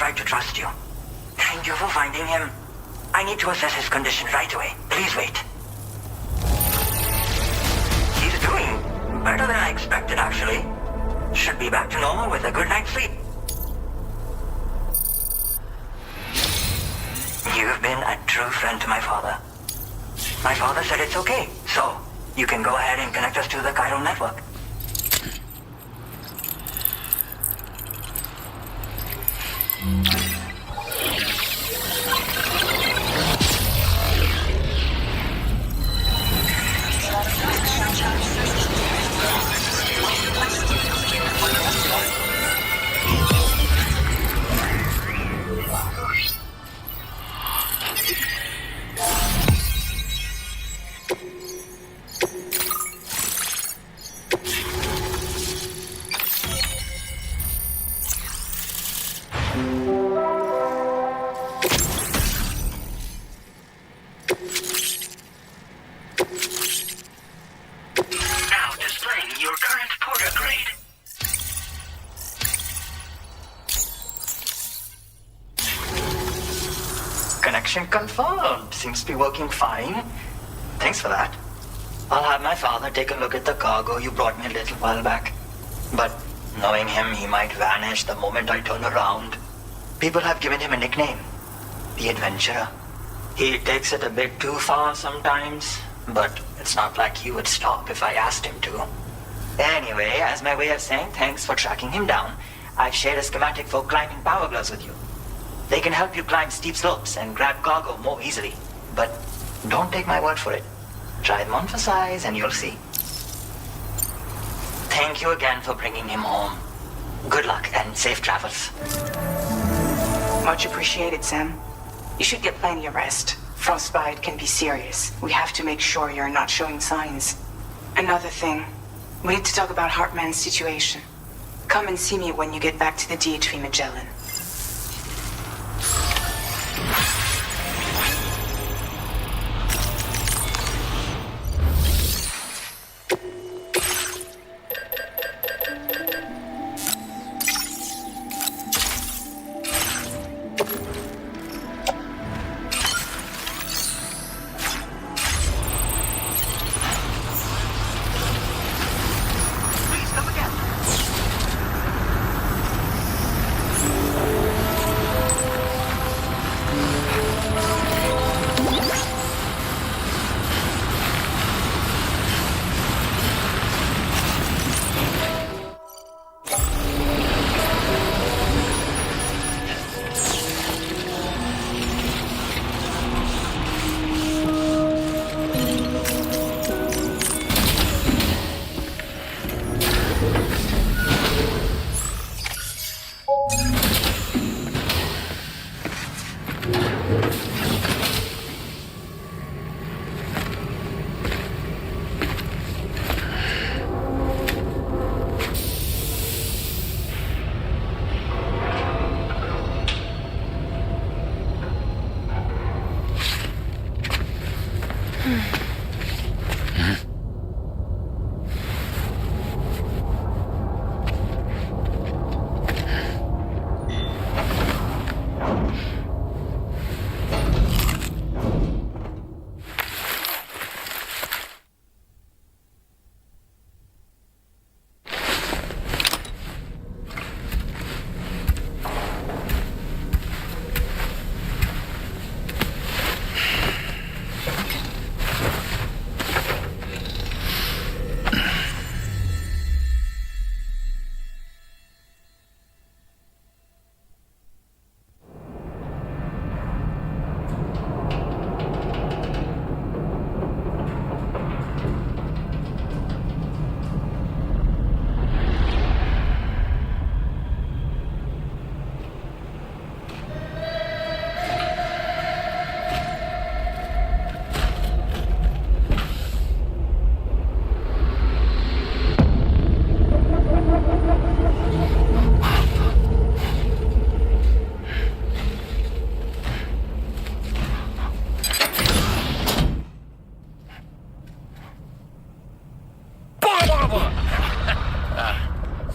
Right to trust you. Thank you for finding him. I need to assess his condition right away. Please wait. He's doing better than I expected, actually. Should be back to normal with a good night's sleep. You've been a true friend to my father. My father said it's okay, so you can go ahead and connect us to the chiral network. Confirmed. Seems to be working fine. Thanks for that. I'll have my father take a look at the cargo you brought me a little while back. But Knowing him, he might vanish the moment I turn around. People have given him a nickname, the Adventurer. He takes it a bit too far sometimes, but it's not like he would stop if I asked him to. Anyway, as my way of saying thanks for tracking him down, I've shared a schematic for climbing power gloves with you. They can help you climb steep slopes and grab cargo more easily. But don't take my word for it. Try them on for size and you'll see. Thank you again for bringing him home. Good luck and safe travels. Much appreciated, Sam. You should get plenty of rest. Frostbite can be serious. We have to make sure you're not showing signs. Another thing, we need to talk about Hartman's situation. Come and see me when you get back to the DHV Magellan.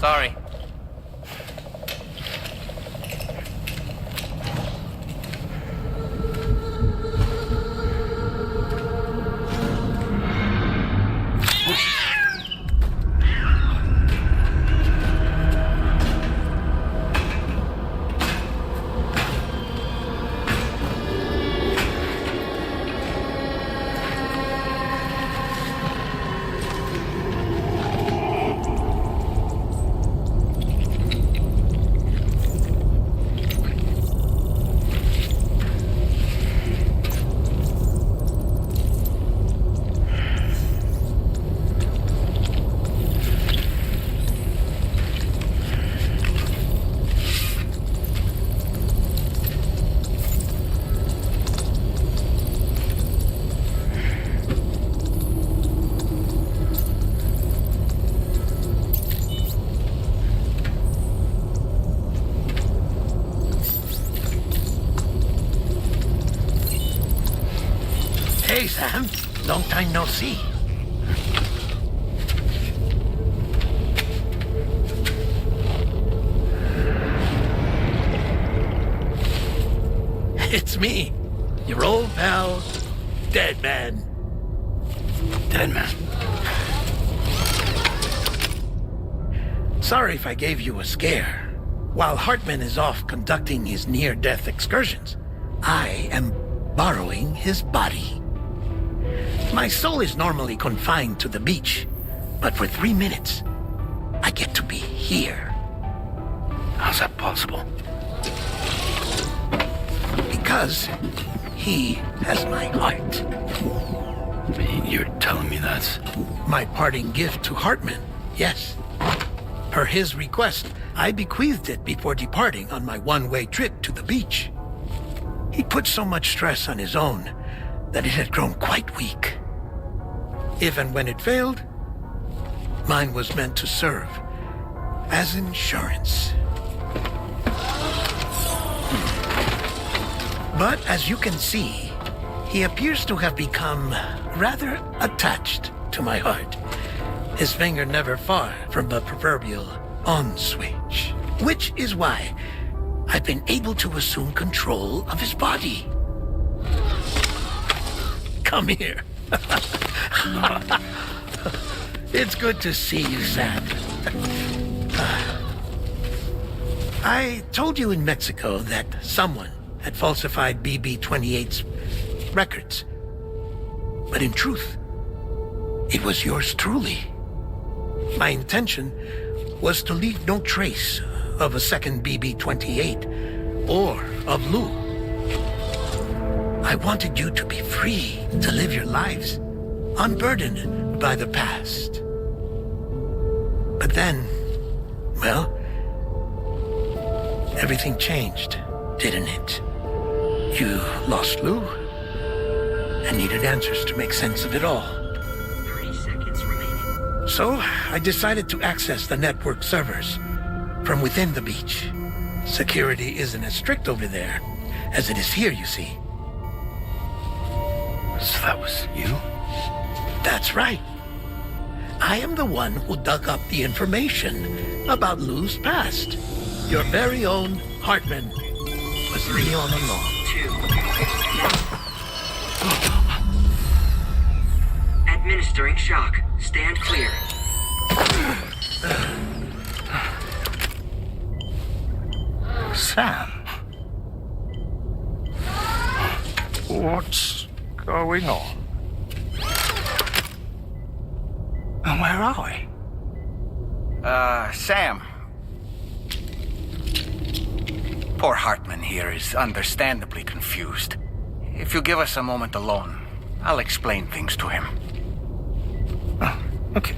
Sorry. Hey, Sam. Long time no see. It's me, your old pal, Dead Man. Dead Man. Sorry if I gave you a scare. While Hartman is off conducting his near-death excursions, I am borrowing his body. My soul is normally confined to the beach, but for 3 minutes, I get to be here. How's that possible? Because he has my heart. You're telling me that's... My parting gift to Hartman, yes. Per his request, I bequeathed it before departing on my one-way trip to the beach. He put so much stress on his own that it had grown quite weak. If and when it failed, mine was meant to serve as insurance. But as you can see, he appears to have become rather attached to my heart. His finger never far from the proverbial on switch, which is why I've been able to assume control of his body. Come here. It's good to see you, Sam. I told you in Mexico that someone had falsified BB-28's records. But in truth, it was yours truly. My intention was to leave no trace of a second BB-28 or of Lou. I wanted you to be free to live your lives, unburdened by the past. But then, well, everything changed, didn't it? You lost Lou and needed answers to make sense of it all. 30 seconds remaining. So, I decided to access the network servers from within the beach. Security isn't as strict over there as it is here, you see. So that was you? That's right. I am the one who dug up the information about Lou's past. Your very own Hartman was me all along. Administering shock. Stand clear. Sam? What's going on? And where are we? Sam. Poor Hartman here is understandably confused. If you give us a moment alone, I'll explain things to him. Okay.